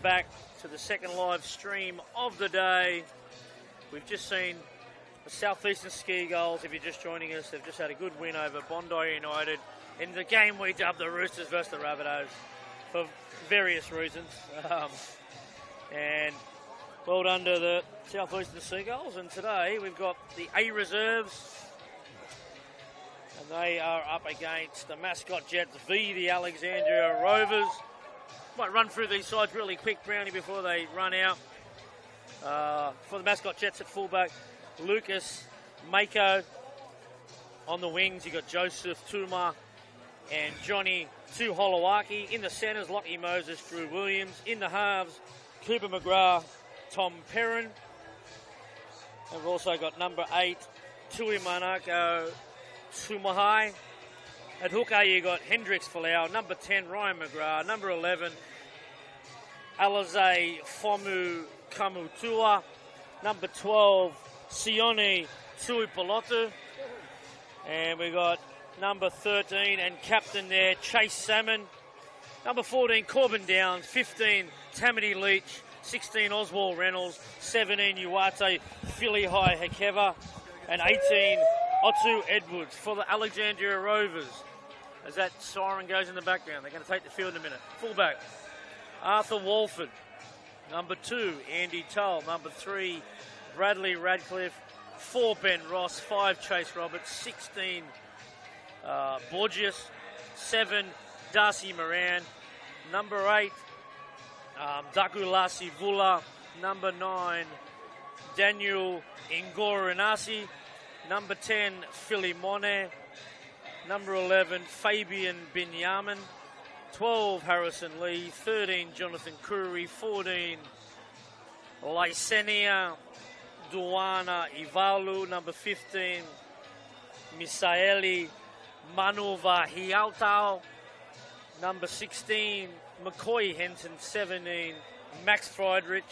back to the second live stream of the day. We've just seen the Southeastern Ski Gulls, if you're just joining us, they've just had a good win over Bondi United in the game we dubbed the Roosters versus the Rabbitohs for various reasons. And well done to the Southeastern Seagulls. And today we've got the A reserves, and they are up against the Mascot Jets v the Alexandria Rovers. Might run through these sides really quick, Brownie, before they run out. For the Mascot Jets at fullback, Lucas Mako. On the wings, you got Joseph Tuma and Johnny Tuholowaki. In the centres, Lockie Moses, Drew Williams. In the halves, Cooper McGrath, Tom Perrin. And we've also got number 8, Tui Manako Sumahai. At hooker, you got Hendricks Folau. Number 10, Ryan McGrath. Number 11, Alize Fomu Kamutua. Number 12, Sione Tuipolotu. And we got number 13 and captain there, Chase Salmon. Number 14, Corbin Downs. 15, Tamati Leach. 16, Oswald Reynolds. 17, Uwate Philly High Hekeva. And 18, Otu Edwards for the Alexandria Rovers. As that siren goes in the background, they're going to take the field in a minute. Fullback, Arthur Walford. Number 2, Andy Tull. Number 3, Bradley Radcliffe. 4, Ben Ross. 5, Chase Roberts. 16, Borges. 7, Darcy Moran. Number 8, Dakulasi Vula. Number 9, Daniel Ingoranasi. Number 10, Philimone. Number 11, Fabian Binyamin. 12, Harrison Lee. 13, Jonathan Curry. 14, Lysenia Duana Ivalu. Number 15, Misaeli Manuva Hialtao. Number 16, McCoy Henson. 17, Max Friedrich.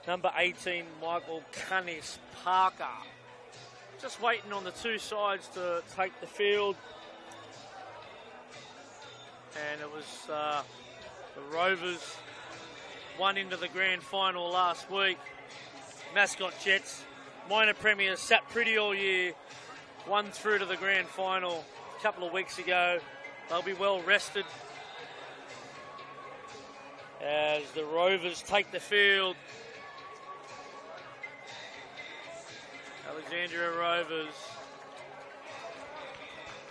Number 18, Michael Canis Parker. Just waiting on the two sides to take the field. And it was the Rovers won into the grand final last week. Mascot Jets, minor premiers, sat pretty all year, won through to the grand final a couple of weeks ago. They'll be well rested as the Rovers take the field. Alexandria Rovers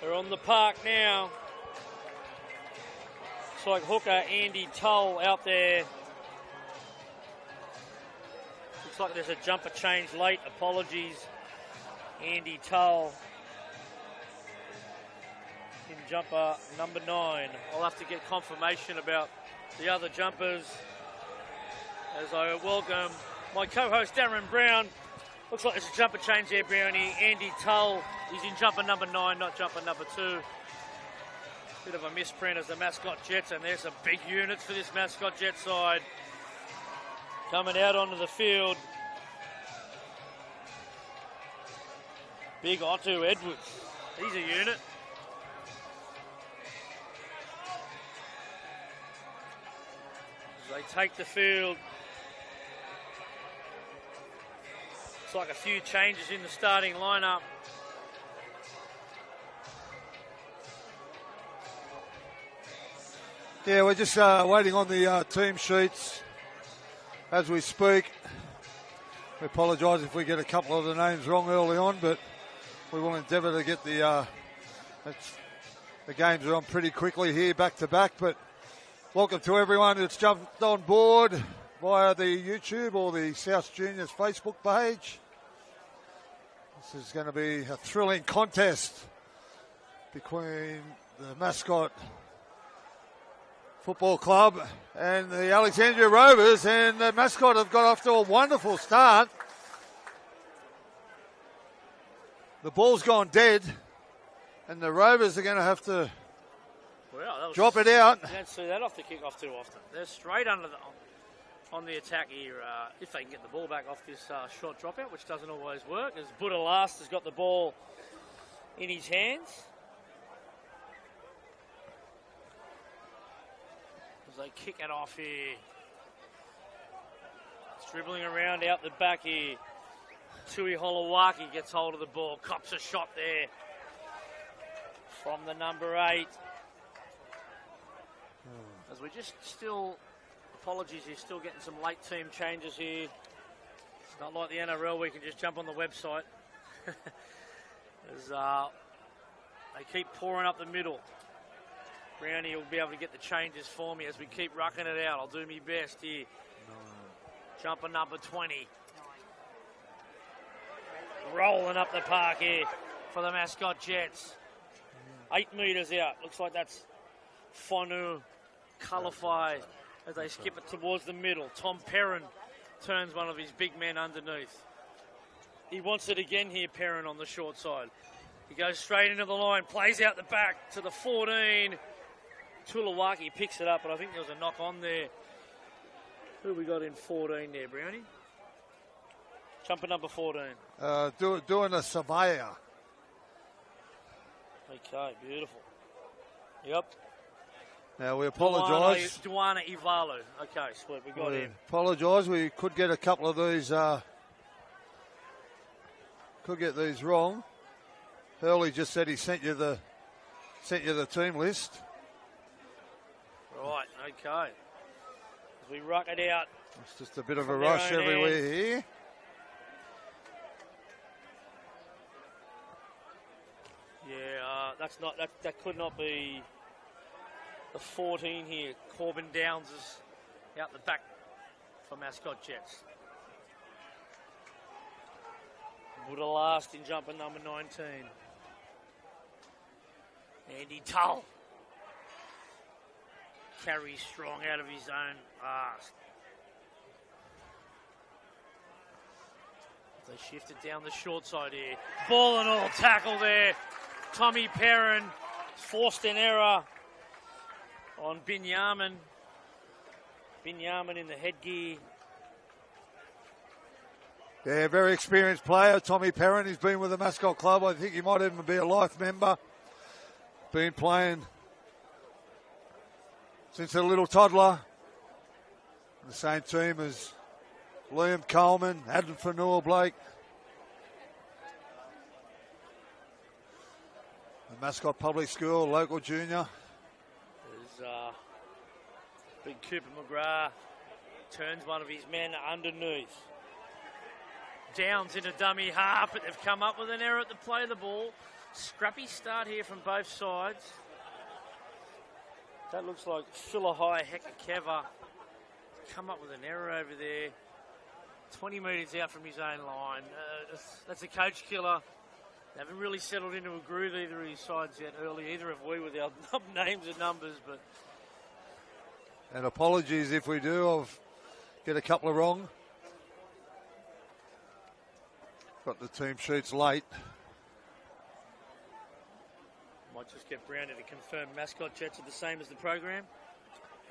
are on the park now. Looks like hooker Andy Tull out there. Looks like there's a jumper change late. Apologies, Andy Tull in jumper number 9. I'll have to get confirmation about the other jumpers as I welcome my co-host Darren Brown. Looks like there's a jumper change there, Brownie. Andy Tull is in jumper number 9, not jumper number 2. Bit of a misprint as the Mascot Jets, and there's some big units for this Mascot Jet side. Coming out onto the field. Big Otto Edwards. He's a unit. As they take the field. Like a few changes in the starting lineup. Yeah, we're just waiting on the team sheets as we speak. We apologise if we get a couple of the names wrong early on, but we will endeavour to get the games are on pretty quickly here, back to back. But welcome to everyone that's jumped on board via the YouTube or the South Juniors Facebook page. This is going to be a thrilling contest between the Mascot Football Club and the Alexandria Rovers, and the Mascot have got off to a wonderful start. The ball's gone dead, and the Rovers are going to have to drop it out. You don't see that off the kick-off too often. They're straight under on the attack here, if they can get the ball back off this short dropout, which doesn't always work, as Buddha Last has got the ball in his hands. as they kick it off here. It's dribbling around out the back here. Tui Holowaki gets hold of the ball, cops a shot there from the number 8. As we just still, apologies, you're still getting some late team changes here. It's not like the NRL, we can just jump on the website. As they keep pouring up the middle. Brownie will be able to get the changes for me as we keep rucking it out. I'll do my best here. Jumper number 20. Rolling up the park here for the Mascot Jets. 8 metres out. Looks like that's Fonu Kalafai as they skip it towards the middle. Tom Perrin turns one of his big men underneath. He wants it again here, Perrin on the short side. He goes straight into the line, plays out the back to the 14. Tulawaki picks it up, but I think there was a knock on there. Who have we got in 14 there, Brownie? Jumper number 14. Doing a surveyor. Okay, beautiful. Yep. Now we apologise. Duana Ivalu. Okay, sweet, we got him. Apologise, we could get a couple of these, could get these wrong. Hurley just said he sent you the team list. Right, okay. As we ruck it out. It's just a bit of a rush everywhere here. Yeah, that could not be the 14 here. Corbin Downs is out the back for Mascot Jets. Buddha last in jumper number 19. Andy Tull carries strong out of his own arse. They shift it down the short side here. Ball and all tackle there. Tommy Perrin forced an error on Binyamin. Binyamin in the headgear. Yeah, very experienced player, Tommy Perrin. He's been with the Mascot Club. I think he might even be a life member. Been playing since a little toddler. The same team as Liam Coleman, Adam Fanua Blake. The Mascot Public School, local junior. There's big Cooper McGrath. Turns one of his men underneath. Downs in a dummy half, but they've come up with an error at the play of the ball. Scrappy start here from both sides. That looks like Philahai Hekakeva. Come up with an error over there. 20 metres out from his own line. That's a coach killer. They haven't really settled into a groove either of his sides yet early. Either have we with our names and numbers. But and apologies if we do. I'll get a couple of wrong. Got the team sheets late. Might just get Brownie to confirm Mascot Jets are the same as the program.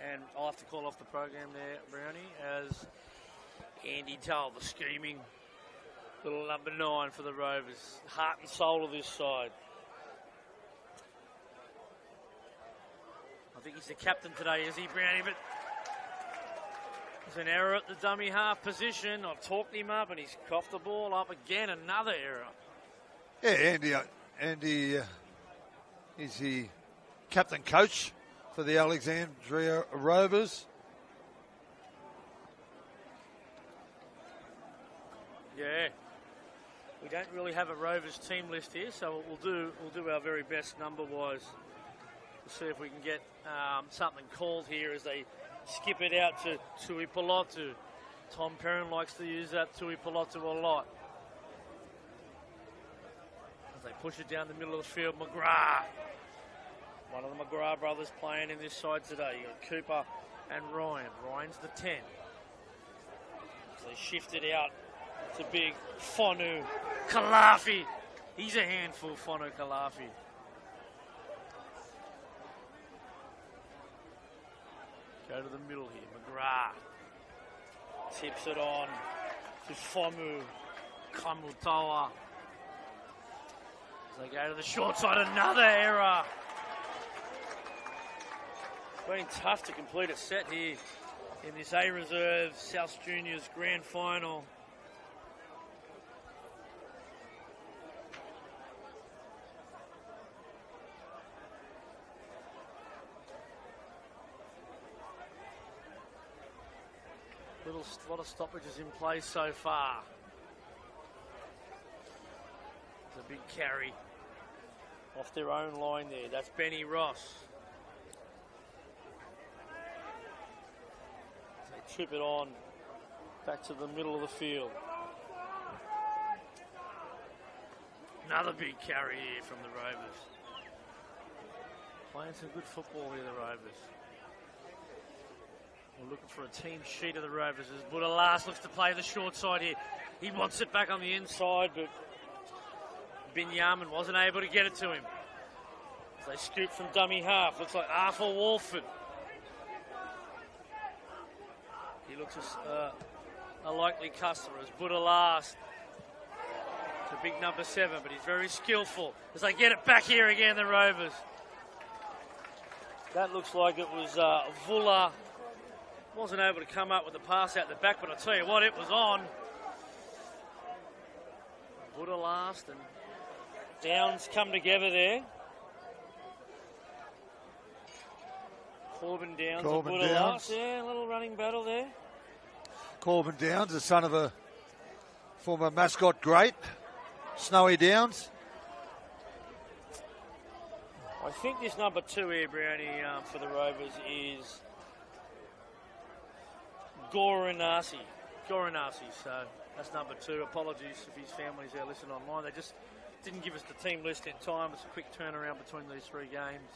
And I'll have to call off the program there, Brownie, as Andy Tull, the scheming little number 9 for the Rovers. Heart and soul of this side. I think he's the captain today, is he, Brownie? But there's an error at the dummy half position. I've talked him up and he's coughed the ball up again. Another error. Yeah, Andy is the captain coach for the Alexandria Rovers. Yeah. We don't really have a Rovers team list here, so we'll do our very best number-wise. We'll see if we can get something called here as they skip it out to Tui Pilotu. Tom Perrin likes to use that Tui Pilotu a lot. As they push it down the middle of the field, McGrath. One of the McGrath brothers playing in this side today. You've got Cooper and Ryan. Ryan's the 10. So they shift it out. It's a big Fonu Kalafi. He's a handful, Fonu Kalafi. Go to the middle here. McGrath tips it on to Fomu Kamutawa. As they go to the short side, another error. Been tough to complete a set here in this A Reserve South Juniors Grand Final. Lot of stoppages in play so far. It's a big carry off their own line there. That's Benny Ross. They trip it on back to the middle of the field. Another big carry here from the Rovers. Playing some good football here, the Rovers. We're looking for a team sheet of the Rovers as Budalas looks to play the short side here. He wants it back on the inside, but Binyamin wasn't able to get it to him. As they scoop from dummy half. Looks like Arthur Walford. He looks a likely customer as Budalas. It's a big number 7, but he's very skillful. As they get it back here again, the Rovers. That looks like it was Vula. Wasn't able to come up with the pass out the back, but I tell you what, it was on. Budalas and Downs come together there. Corbin Downs and Budalas. Yeah, a little running battle there. Corbin Downs, the son of a former Mascot great, Snowy Downs. I think this number 2 here, Brownie, for the Rovers is Goranasi, so that's number 2. Apologies if his family's there listening online. They just didn't give us the team list in time. It's a quick turnaround between these 3 games.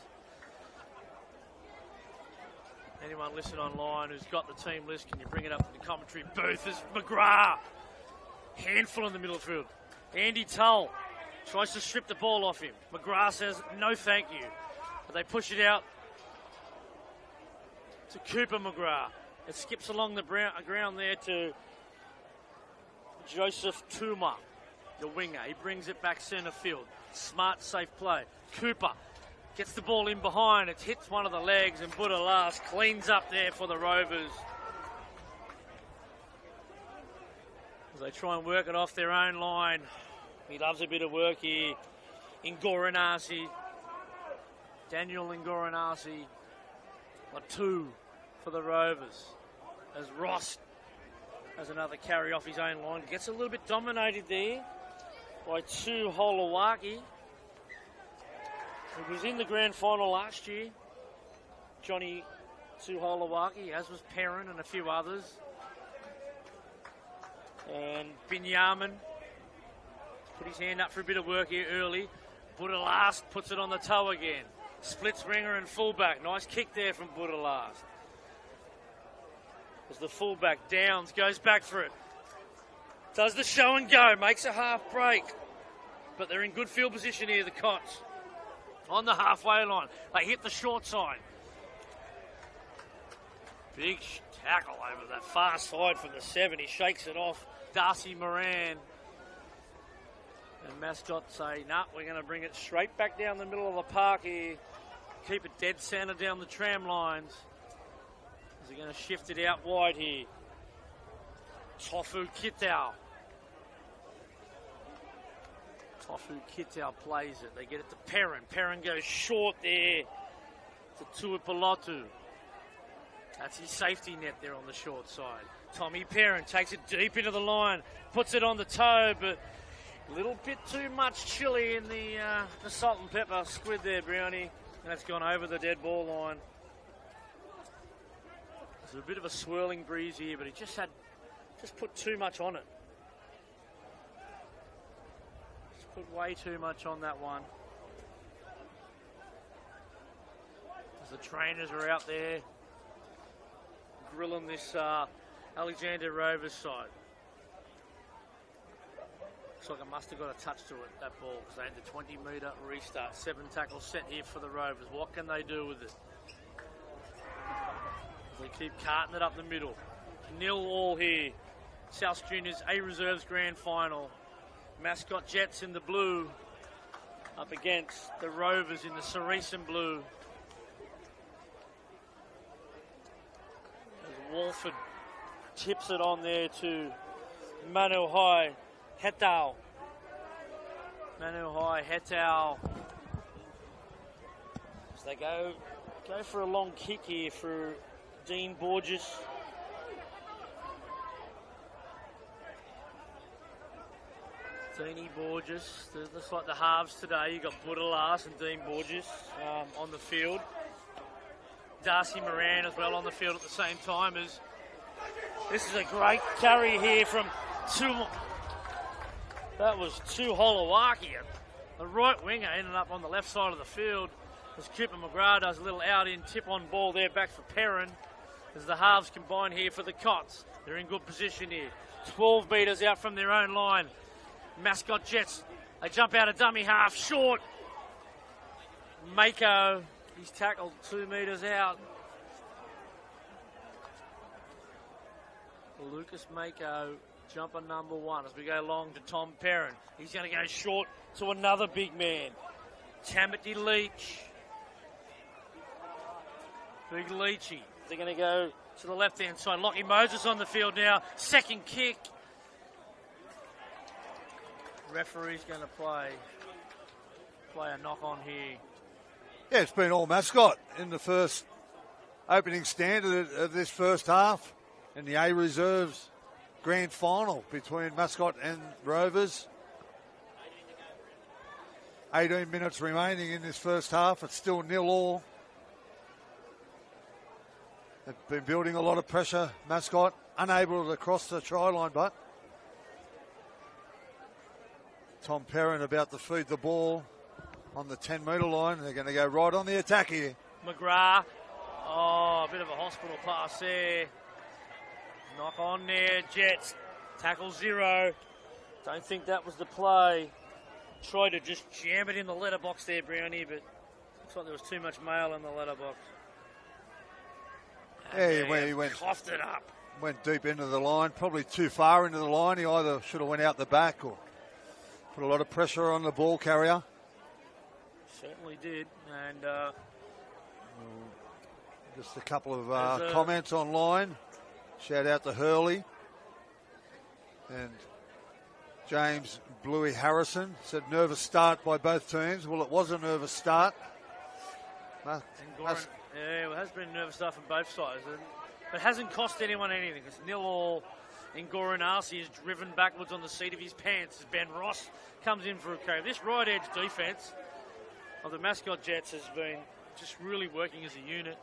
Anyone listening online who's got the team list, can you bring it up to the commentary booth? As McGrath, handful in the middle of the field. Andy Tull tries to strip the ball off him. McGrath says, no thank you. But they push it out to Cooper McGrath. It skips along the ground there to Joseph Tuma, the winger. He brings it back centre field. Smart, safe play. Cooper gets the ball in behind. It hits one of the legs, and Budalas cleans up there for the Rovers. As they try and work it off their own line. He loves a bit of work here. Ngoranasi. Daniel Ngoranasi. A 2 for the Rovers. As Ross has another carry off his own line. Gets a little bit dominated there by Holowaki. He was in the grand final last year. Johnny Holowaki, as was Perrin and a few others. And Binyamin put his hand up for a bit of work here early. Budalas puts it on the toe again. Splits ringer and fullback. Nice kick there from Budalas. As the fullback Downs goes back for it. Does the show and go. Makes a half break. But they're in good field position here, the Cots. On the halfway line. They hit the short side. Big tackle over that far side from the 7. He shakes it off. Darcy Moran. And Mascot say, nah, we're going to bring it straight back down the middle of the park here. Keep it dead center down the tram lines. They're going to shift it out wide here. Tofu Kitau. Tofu Kitau plays it. They get it to Perrin. Perrin goes short there to Tuipulotu. That's his safety net there on the short side. Tommy Perrin takes it deep into the line. Puts it on the toe, but a little bit too much chili in the salt and pepper squid there, Brownie. And it's gone over the dead ball line. There's a bit of a swirling breeze here, but he just put too much on it. Just put way too much on that one. As the trainers are out there grilling this Alexandria Rovers side. Looks like it must have got a touch to it, that ball, because they had the 20-metre restart. 7 tackles set here for the Rovers. What can they do with it? They keep carting it up the middle. 0-0 here. South Juniors A Reserves Grand Final. Mascot Jets in the blue up against the Rovers in the cerise and blue. Alford tips it on there to Manuhai Hetau. Manuhai Hetau. So they go for a long kick here for Dean Borges. Deanie Borges. Looks like the halves today. You've got Budalas and Dean Borges on the field. Darcy Moran as well on the field at the same time. This is a great carry here from that was Holowaki. The right winger ended up on the left side of the field as Cooper McGrath does a little out-in tip-on ball there back for Perrin as the halves combine here for the Cots. They're in good position here. 12 metres out from their own line. Mascot Jets, they jump out a dummy half, short. Mako, he's tackled 2 metres out. Lucas Mako, jumper number 1 as we go long to Tom Perrin. He's going to go short to another big man. Tamati Leach. Big Leachy. They're going to go to the left-hand side. Lockie Moses on the field now. Second kick. Referee's going to play a knock on here. Yeah, it's been all Mascot in the first opening stand of this first half in the A Reserves grand final between Mascot and Rovers. 18 minutes remaining in this first half. It's still 0-0. They've been building a lot of pressure. Mascot unable to cross the try line, but Tom Perrin about to feed the ball on the 10-metre line. They're going to go right on the attack here. McGrath. Oh, a bit of a hospital pass there. Knock on there. Jets. Tackle 0. Don't think that was the play. Tried to just jam it in the letterbox there, Brownie, but looks like there was too much mail in the letterbox. Yeah, he went coughed it up. Went deep into the line, probably too far into the line. He either should have went out the back or put a lot of pressure on the ball carrier. Certainly did. And just a couple of comments online. Shout out to Hurley. And James Bluey Harrison said nervous start by both teams. Well, it was a nervous start. Yeah, it has been a nervous start from both sides. It hasn't cost anyone anything. It's 0-0. And Goran Arce is driven backwards on the seat of his pants as Ben Ross comes in for a carry. This right edge defence of the Mascot Jets has been just really working as a unit.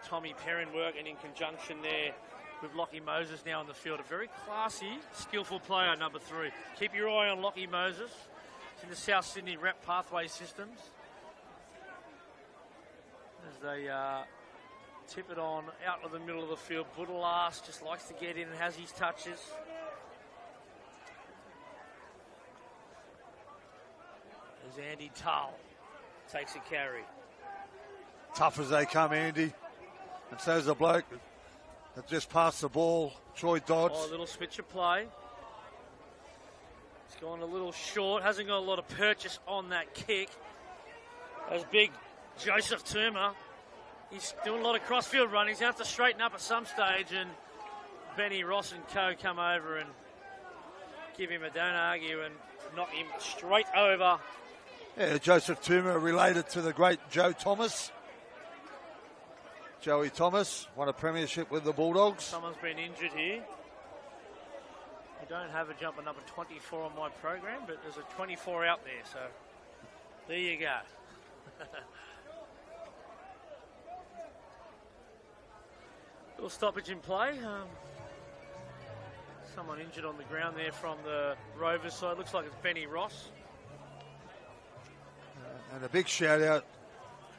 Tommy Perrin working in conjunction there with Lockie Moses now on the field. A very classy, skillful player, number 3. Keep your eye on Lockie Moses. It's in the South Sydney Rep Pathway Systems. As they tip it on out of the middle of the field. Budalas just likes to get in and has his touches. As Andy Tull takes a carry. Tough as they come, Andy. And so's the bloke that just passed the ball, Troy Dodds. Oh, a little switcher play. It's gone a little short. Hasn't got a lot of purchase on that kick. As big Joseph Turmer. He's doing a lot of crossfield running. He's going to have to straighten up at some stage, and Benny Ross and co come over and give him a don't argue and knock him straight over. Yeah, Joseph Turmer related to the great Joe Thomas. Joey Thomas won a premiership with the Bulldogs. Someone's been injured here. I don't have a jumper number 24 on my program, but there's a 24 out there, so there you go. Little stoppage in play. Someone injured on the ground there from the Rovers side. Looks like it's Benny Ross. And a big shout out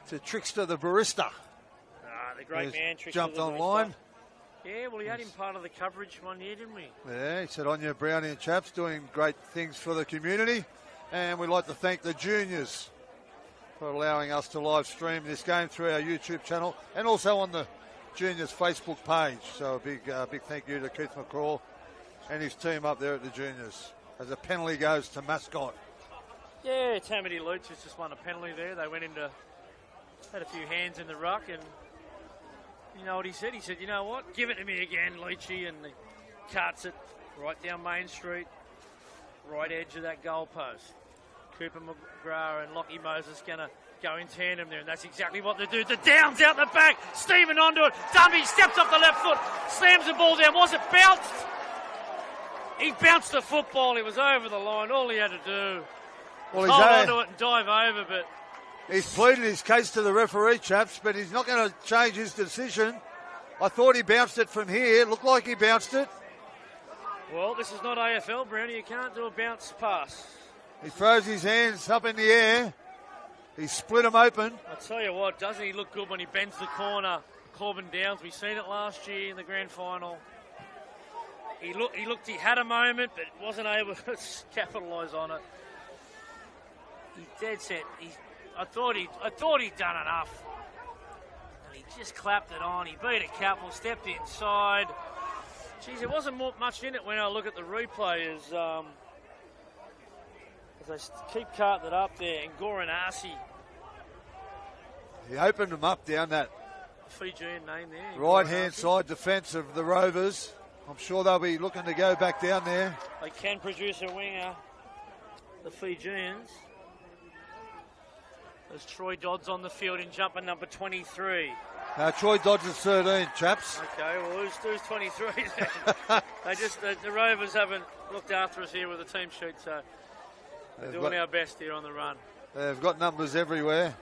to Trickster the Barista. The great man, Trickster jumped the online. Yeah, well, he had him part of the coverage one year, didn't we? Yeah, he said, on your Brownie and chaps, doing great things for the community. And we'd like to thank the juniors for allowing us to live stream this game through our YouTube channel and also on the Juniors Facebook page. So a big thank you to Keith McCraw and his team up there at the Juniors as a penalty goes to Mascot. Yeah, Tamati Leach has just won a penalty there. They went into, had a few hands in the ruck, and You know what he said? He said, you know what? Give it to me again, Leachy, and he cuts it right down Main Street, right edge of that goalpost. Cooper McGrath and Lockie Moses going to go in tandem there, and that's exactly what they do. The Downs out the back, Stephen onto it. Dumby steps off the left foot, slams the ball down. Was it bounced? He bounced the football. He was over the line. All he had to do was hold onto it and dive over, but he's pleaded his case to the referee, chaps, but he's not going to change his decision. I thought he bounced it from here. It looked like he bounced it. Well, this is not AFL, Brownie. You can't do a bounce pass. He throws his hands up in the air. He split them open. I tell you what, doesn't he look good when he bends the corner? Corbin Downs, we've seen it last year in the grand final. He looked, he had a moment, but wasn't able to capitalise on it. He's dead set. I thought he'd done enough. And he just clapped it on. He beat a couple, stepped inside. Geez, there wasn't much in it when I look at the replay as they keep carting it up there. And Goran Arce. He opened them up down that Fijian name there. Right-hand side defence of the Rovers. I'm sure they'll be looking to go back down there. They can produce a winger, the Fijians. There's Troy Dodds on the field in jumper number 23. Troy Dodds is 13, chaps. Okay, well, who's 23 then? The Rovers haven't looked after us here with the team sheet, so we're doing our best here on the run. They've got numbers everywhere.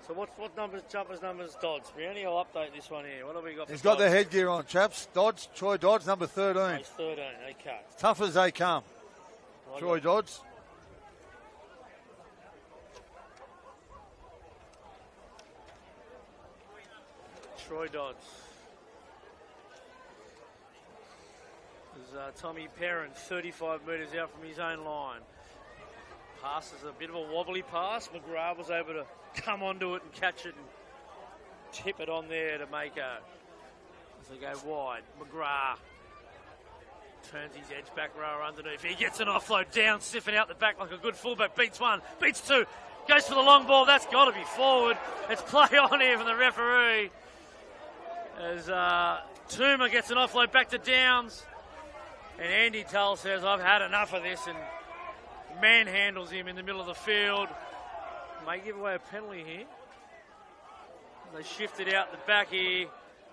So what jumpers numbers Dodds? Brownie, I'll update this one here. What have we got? He's got the headgear on, chaps. Troy Dodds, number 13. He's 13, okay. Tough as they come. Troy Dodds. Troy Dodds. There's Tommy Perrin, 35 metres out from his own line. Pass is a bit of a wobbly pass. McGrath was able to come onto it and catch it and tip it on there to Mako. As they go wide, McGrath turns his edge back rower underneath. He gets an offload down, stiffing out the back like a good fullback. Beats one, beats two, goes for the long ball. That's got to be forward. It's play on here from the referee. As Toomer gets an offload back to Downs. And Andy Tull says, I've had enough of this, and manhandles him in the middle of the field. May give away a penalty here. They shift it out the back here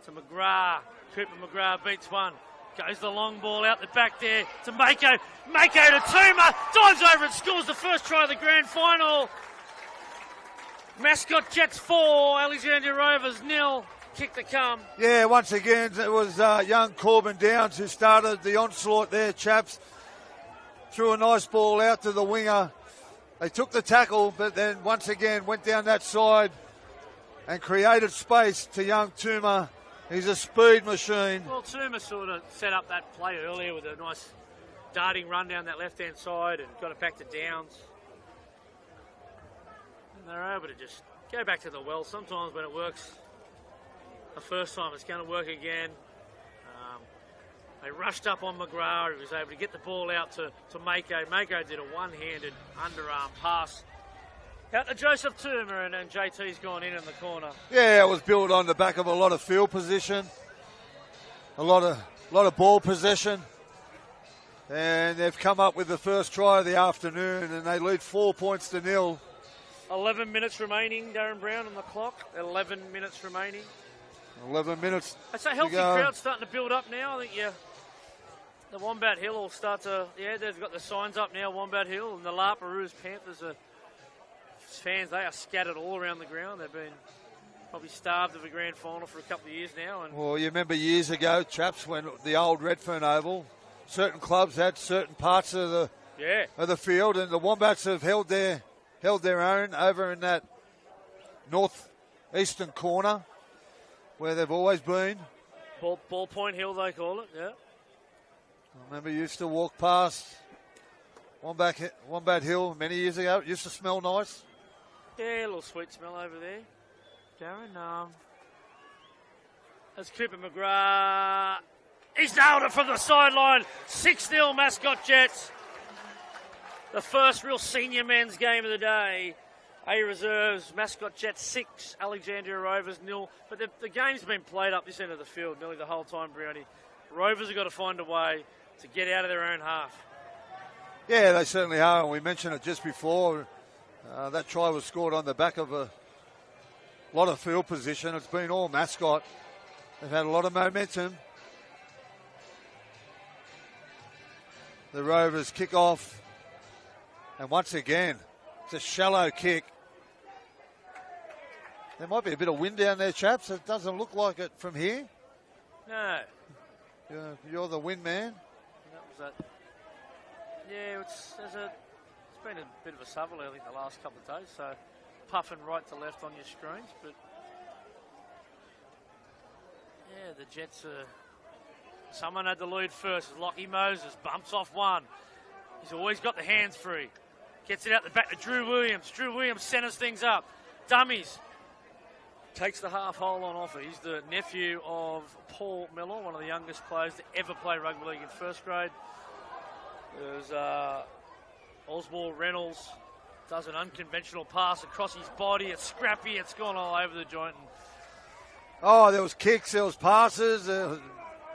to McGrath. Cooper McGrath beats one. Goes the long ball out the back there to Mako. Mako to Toomer. Dives over and scores the first try of the grand final. Mascot Jets 4, Alexandria Rovers 0. Kick to come. Yeah, once again, it was young Corbin Downs who started the onslaught there, chaps. Threw a nice ball out to the winger. They took the tackle, but then once again went down that side and created space to young Toomer. He's a speed machine. Well, Toomer sort of set up that play earlier with a nice darting run down that left-hand side and got it back to Downs. And they're able to just go back to the well. Sometimes when it works the first time, it's going to work again. They rushed up on McGrath. He was able to get the ball out to Mako. Mako did a one-handed underarm pass out to Joseph Toomer, and then JT's gone in the corner. Yeah, it was built on the back of a lot of field position, a lot of ball possession, and they've come up with the first try of the afternoon, and they lead 4 points to 0. 11 minutes remaining, Darren Brown, on the clock. 11 minutes remaining. 11 minutes. It's a healthy crowd starting to build up now. I think the Wombat Hill will start to, they've got the signs up now, Wombat Hill, and the Laparoos Panthers fans, they are scattered all around the ground. They've been probably starved of a grand final for a couple of years now. And well, you remember years ago, chaps, when the old Redfern Oval, certain clubs had certain parts of the field, and the Wombats have held their own over in that northeastern corner where they've always been. Ballpoint Hill, they call it, yeah. I remember you used to walk past Wombat Hill many years ago. It used to smell nice. Yeah, a little sweet smell over there. Darren, that's Cooper McGrath. He's nailed it from the sideline. 6-0 Mascot Jets. The first real senior men's game of the day. A reserves, Mascot Jets 6, Alexandria Rovers 0. But the game's been played up this end of the field nearly the whole time, Brownie. Rovers have got to find a way to get out of their own half. Yeah, they certainly are. And we mentioned it just before. That try was scored on the back of a lot of field position. It's been all Mascot. They've had a lot of momentum. The Rovers kick off. And once again, it's a shallow kick. There might be a bit of wind down there, chaps. It doesn't look like it from here. No. You're the wind man. That was that. Yeah, it's been a bit of a southerly, I think, the last couple of days. So puffing right to left on your screens. But, yeah, the Jets are... Someone had the lead first. Lockie Moses bumps off one. He's always got the hands free. Gets it out the back to Drew Williams. Drew Williams centers things up. Dummies. Takes the half hole on offer. He's the nephew of Paul Miller, one of the youngest players to ever play rugby league in first grade. There's Oswald Reynolds. Does an unconventional pass across his body. It's scrappy. It's gone all over the joint. Oh, there was kicks. There was passes.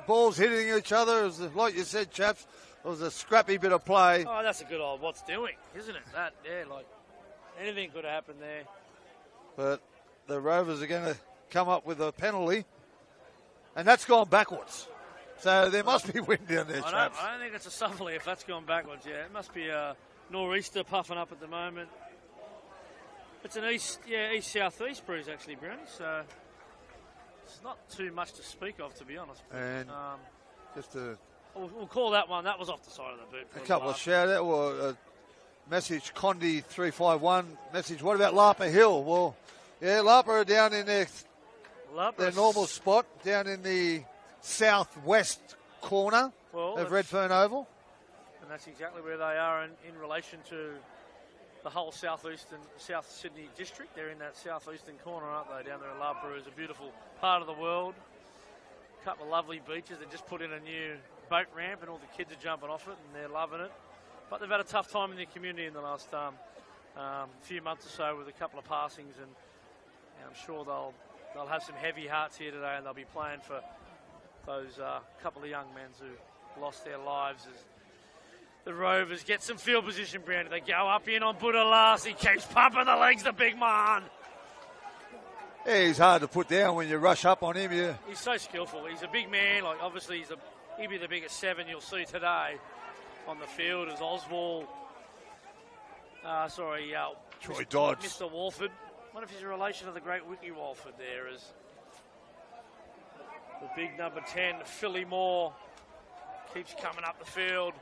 Balls hitting each other. It was, like you said, chaps, it was a scrappy bit of play. Oh, that's a good old what's doing, isn't it? That, yeah, like anything could have happened there. But the Rovers are going to come up with a penalty, and that's gone backwards. So there must be wind down there, chaps. I don't think it's a southerly if that's gone backwards, yeah. It must be a nor'easter puffing up at the moment. It's an east-southeast breeze, actually, Brownie, so it's not too much to speak of, to be honest. And just we'll call that one. That was off the side of the boot. A couple of shout-out, or message, Condi 351, message, what about Lapa Hill? Well, yeah, Lapa are down in their normal spot, down in the southwest corner of Redfern Oval. And that's exactly where they are in relation to the whole southeastern, South Sydney district. They're in that southeastern corner, aren't they? Down there in Lapa is a beautiful part of the world. A couple of lovely beaches. They just put in a new boat ramp and all the kids are jumping off it and they're loving it. But they've had a tough time in their community in the last few months or so with a couple of passings, and I'm sure they'll have some heavy hearts here today, and they'll be playing for those couple of young men who lost their lives as the Rovers get some field position, Brandon. They go up in on Budalas. He keeps pumping the legs, the big man. Yeah, he's hard to put down when you rush up on him. Yeah. He's so skillful. He's a big man. Like, obviously, he'll be the biggest 7 you'll see today on the field as Oswald. Troy Dodds. Mr. Walford. I wonder if he's a relation to the great Wiki Walford there as the big number 10, Philly Moore, keeps coming up the field.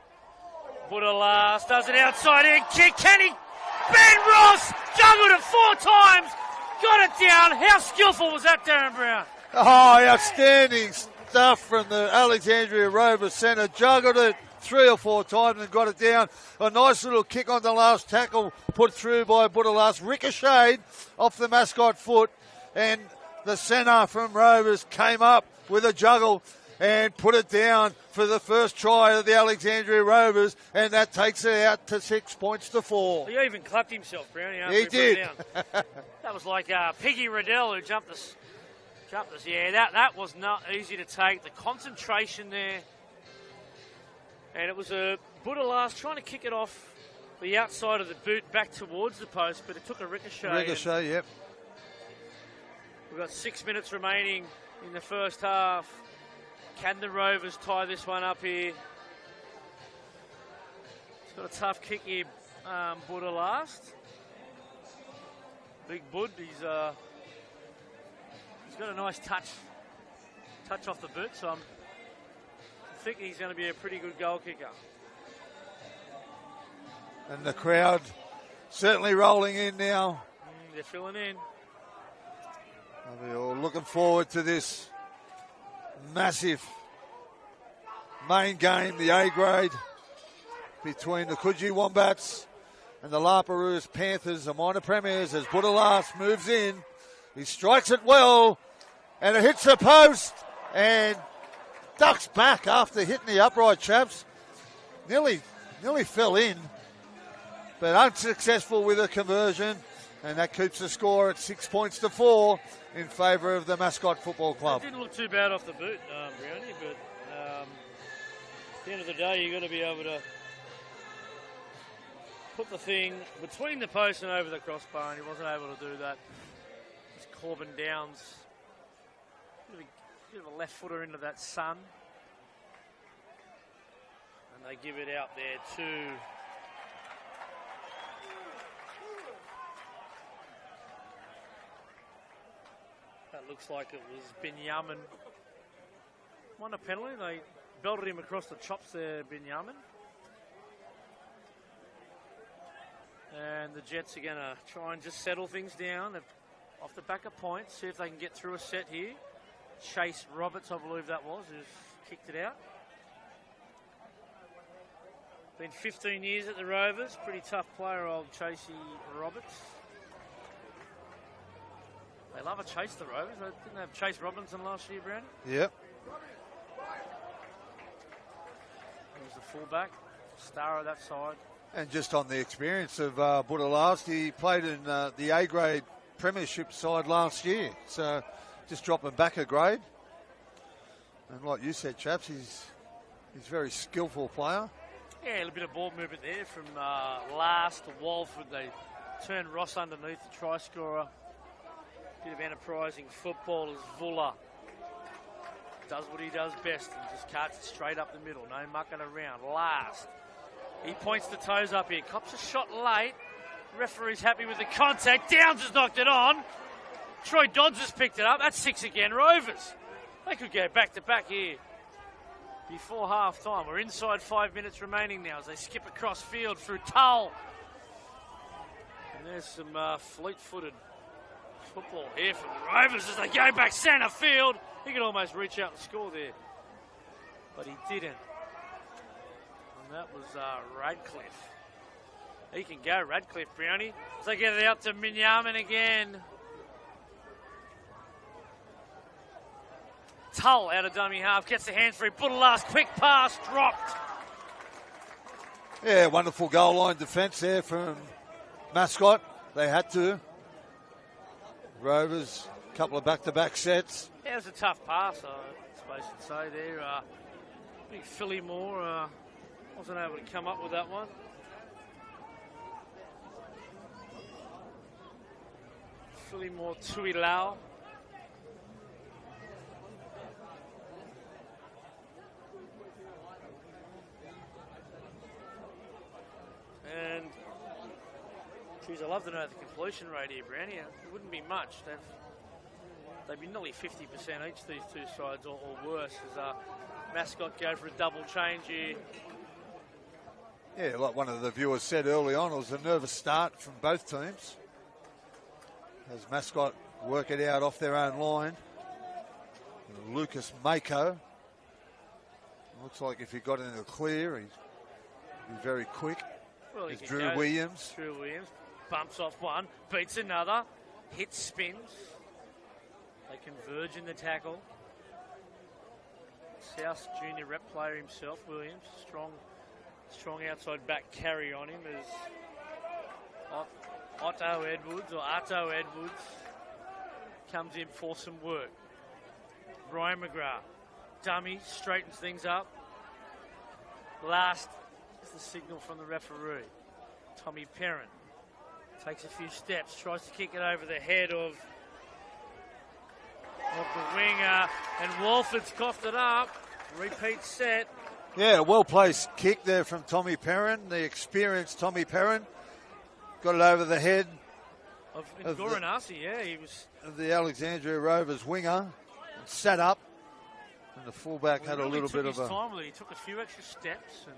Budalas does an outside in kick. Can he? Ben Ross juggled it 4 times. Got it down. How skillful was that, Darren Brown? Oh, outstanding stuff from the Alexandria Rovers centre. Juggled it 3 or 4 times and got it down. A nice little kick on the last tackle put through by Budalas. Ricocheted off the Mascot foot, and the centre from Rovers came up with a juggle and put it down for the first try of the Alexandria Rovers, and that takes it out to 6 points to 4. He even clapped himself, Brownie. He did. That was like Piggy Riddell who jumped us. Yeah, that was not easy to take. The concentration there. And it was a Budalas trying to kick it off the outside of the boot back towards the post, but it took a ricochet. Ricochet, yep. We've got 6 minutes remaining in the first half. Can the Rovers tie this one up here? He's got a tough kick here, Budalas. Big Bud, he's got a nice touch off the boot, so I think he's going to be a pretty good goal kicker. And the crowd certainly rolling in now. They're filling in. We're all looking forward to this massive main game, the A grade, between the Coogee Wombats and the Laparoos Panthers, the minor premiers, as Budalas moves in. He strikes it well, and it hits the post, and ducks back after hitting the upright, chaps. Nearly fell in, but unsuccessful with a conversion. And that keeps the score at 6 points to 4 in favour of the Mascot Football Club. It didn't look too bad off the boot, Brownie, but at the end of the day, you've got to be able to put the thing between the post and over the crossbar, and he wasn't able to do that. It's Corbin Downs, bit of a left footer into that sun. And they give it out there to that looks like it was Binyamin. Won a penalty. They belted him across the chops there, Binyamin. And the Jets are going to try and just settle things down. They've off the back of points, see if they can get through a set here. Chase Roberts, I believe that was, who's kicked it out. Been 15 years at the Rovers. Pretty tough player, old Chasey Roberts. They love a chase, the Rovers. They didn't have Chase Robinson last year, Brownie? Yep. He was the fullback, star of that side. And just on the experience of Budalast, he played in the A-grade premiership side last year. So just dropping back a grade. And like you said, chaps, he's a very skillful player. Yeah, a little bit of ball movement there from last to Walford. They turned Ross underneath the try scorer. Bit of enterprising football as Vuller does what he does best and just cuts it straight up the middle. No mucking around. Last. He points the toes up here. Cops a shot late. Referee's happy with the contact. Downs has knocked it on. Troy Dodds has picked it up. That's 6 again. Rovers. They could go back to back here before half time. We're inside 5 minutes remaining now as they skip across field through Tull. And there's some fleet-footed football here from the Rovers as they go back centre field. He could almost reach out and score there, but he didn't. And that was Radcliffe. He can go, Radcliffe, Brownie. So they get it out to Binyamin again. Tull out of dummy half, gets the hands free. Budalast, quick pass, dropped. Yeah, wonderful goal line defence there from Mascot. They had to. Rovers, a couple of back-to-back sets. Yeah, it was a tough pass, I suppose you'd say there. I think Philly Moore wasn't able to come up with that one. Philly Moore, Tui Lau. And, geez, I love to know the completion rate here, Brownie. It wouldn't be much. They'd be nearly 50% each, these two sides, or worse, as Mascot go for a double change here. Yeah, like one of the viewers said early on, it was a nervous start from both teams. As Mascot work it out off their own line. Lucas Mako. Looks like if he got into the clear, he'd be very quick. Well, There's Drew Williams. Drew Williams bumps off one, beats another, hits, spins. They converge in the tackle. South junior rep player himself, Williams. Strong outside back carry on him as Otto Edwards comes in for some work. Ryan McGrath, dummy, straightens things up. Last is the signal from the referee. Tommy Perrin takes a few steps, tries to kick it over the head of the winger, and Walford's coughed it up. Repeat set. Yeah, well-placed kick there from Tommy Perrin, the experienced Tommy Perrin. Got it over the head of Goranasi, he was of the Alexandria Rovers winger, and sat up, and the fullback had a little bit of a time. He took a few extra steps, and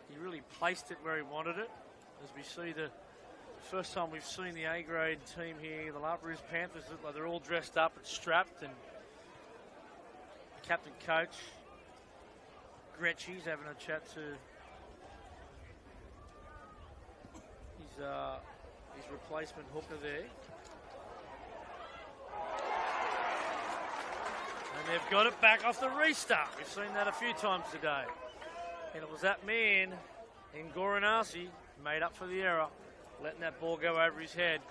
he really placed it where he wanted it. As we see the first time we've seen the A-grade team here, the Lapras Panthers look like they're all dressed up and strapped, and the captain coach Gretschy's having a chat to his replacement hooker there. And they've got it back off the restart. We've seen that a few times today. And it was that man in Goranasi made up for the error. letting that ball go over his head.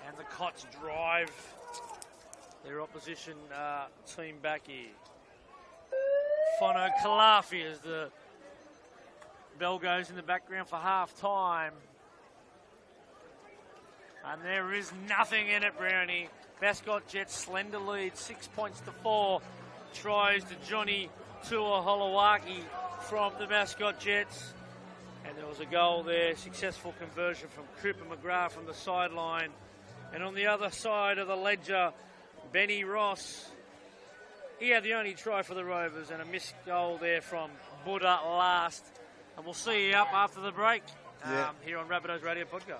And the Cots drive their opposition team back here. Fono Kalafi as the bell goes in the background for half time. And there is nothing in it, Brownie. Mascot Jets slender lead, 6 points to 4. Tries to Johnny Tuaholowaki from the Mascot Jets. And there was a goal there, successful conversion from Cooper McGrath from the sideline. And on the other side of the ledger, Benny Ross. He had the only try for the Rovers and a missed goal there from Buddha last. And we'll see you up after the break here on Rabbitohs Radio Podcast.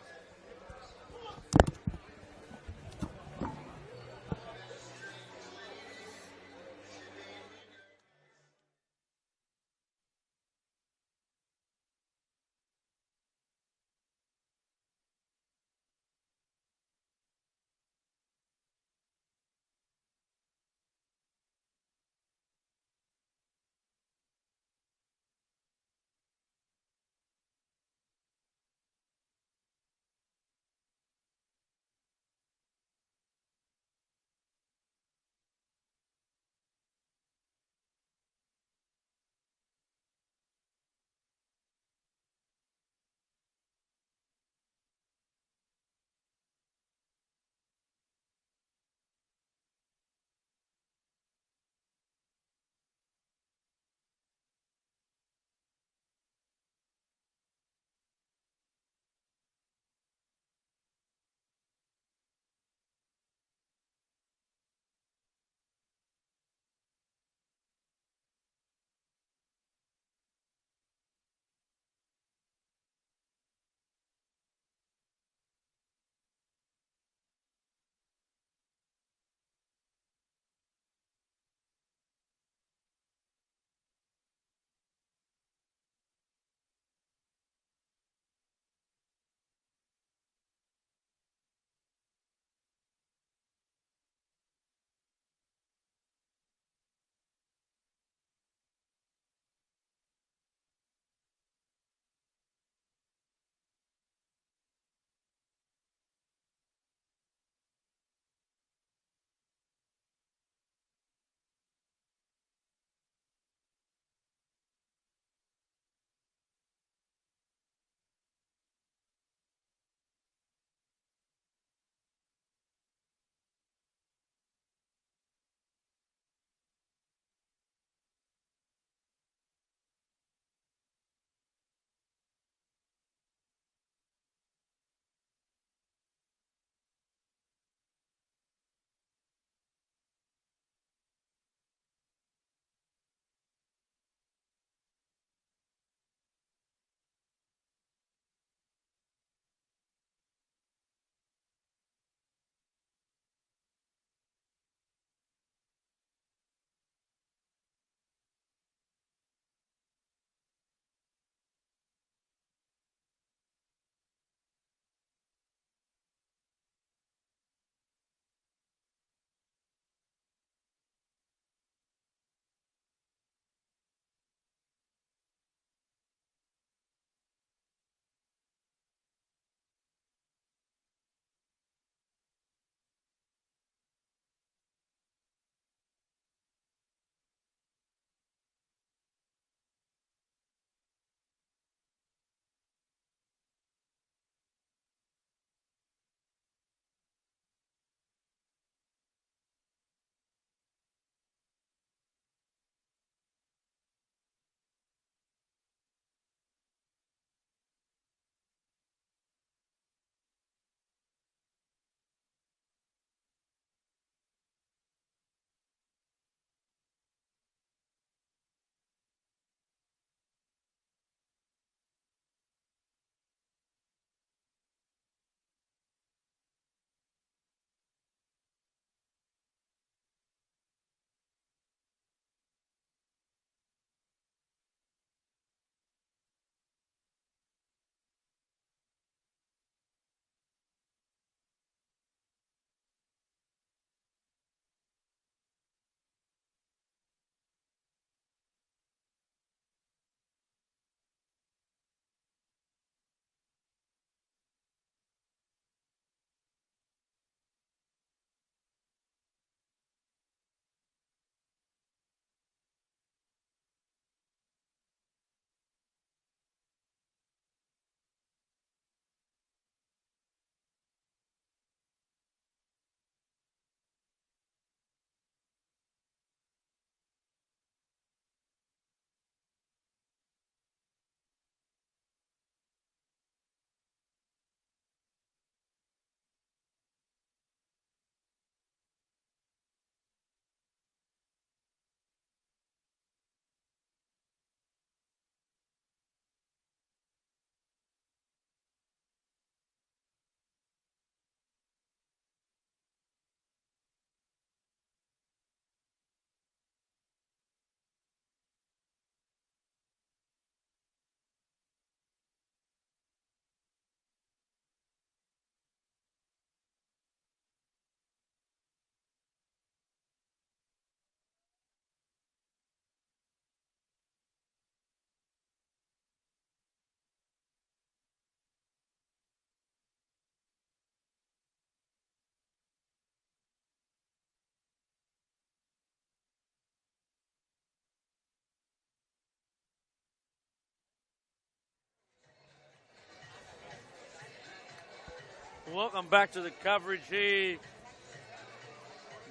Welcome back to the coverage here. If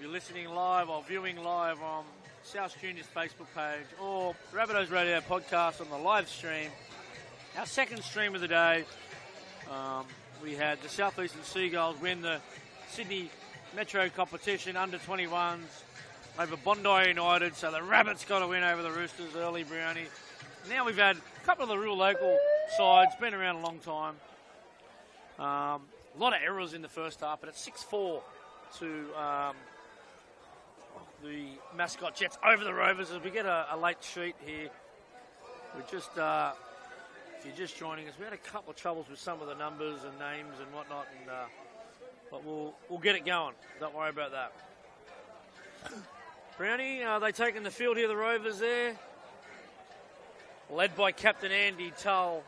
you're listening live or viewing live on South Junior's Facebook page or Rabbitohs Radio podcast on the live stream, our second stream of the day, we had the South Eastern Seagulls win the Sydney Metro competition under 21s over Bondi United, so the Rabbits got a win over the Roosters early, Brownie. Now we've had a couple of the real local sides, been around a long time. A lot of errors in the first half, but it's 6-4 to the Mascot Jets over the Rovers as we get a late sheet here. We just, if you're just joining us, we had a couple of troubles with some of the numbers and names and whatnot, and but we'll get it going. Don't worry about that. Brownie, they taking the field here, the Rovers there, led by Captain Andy Tull.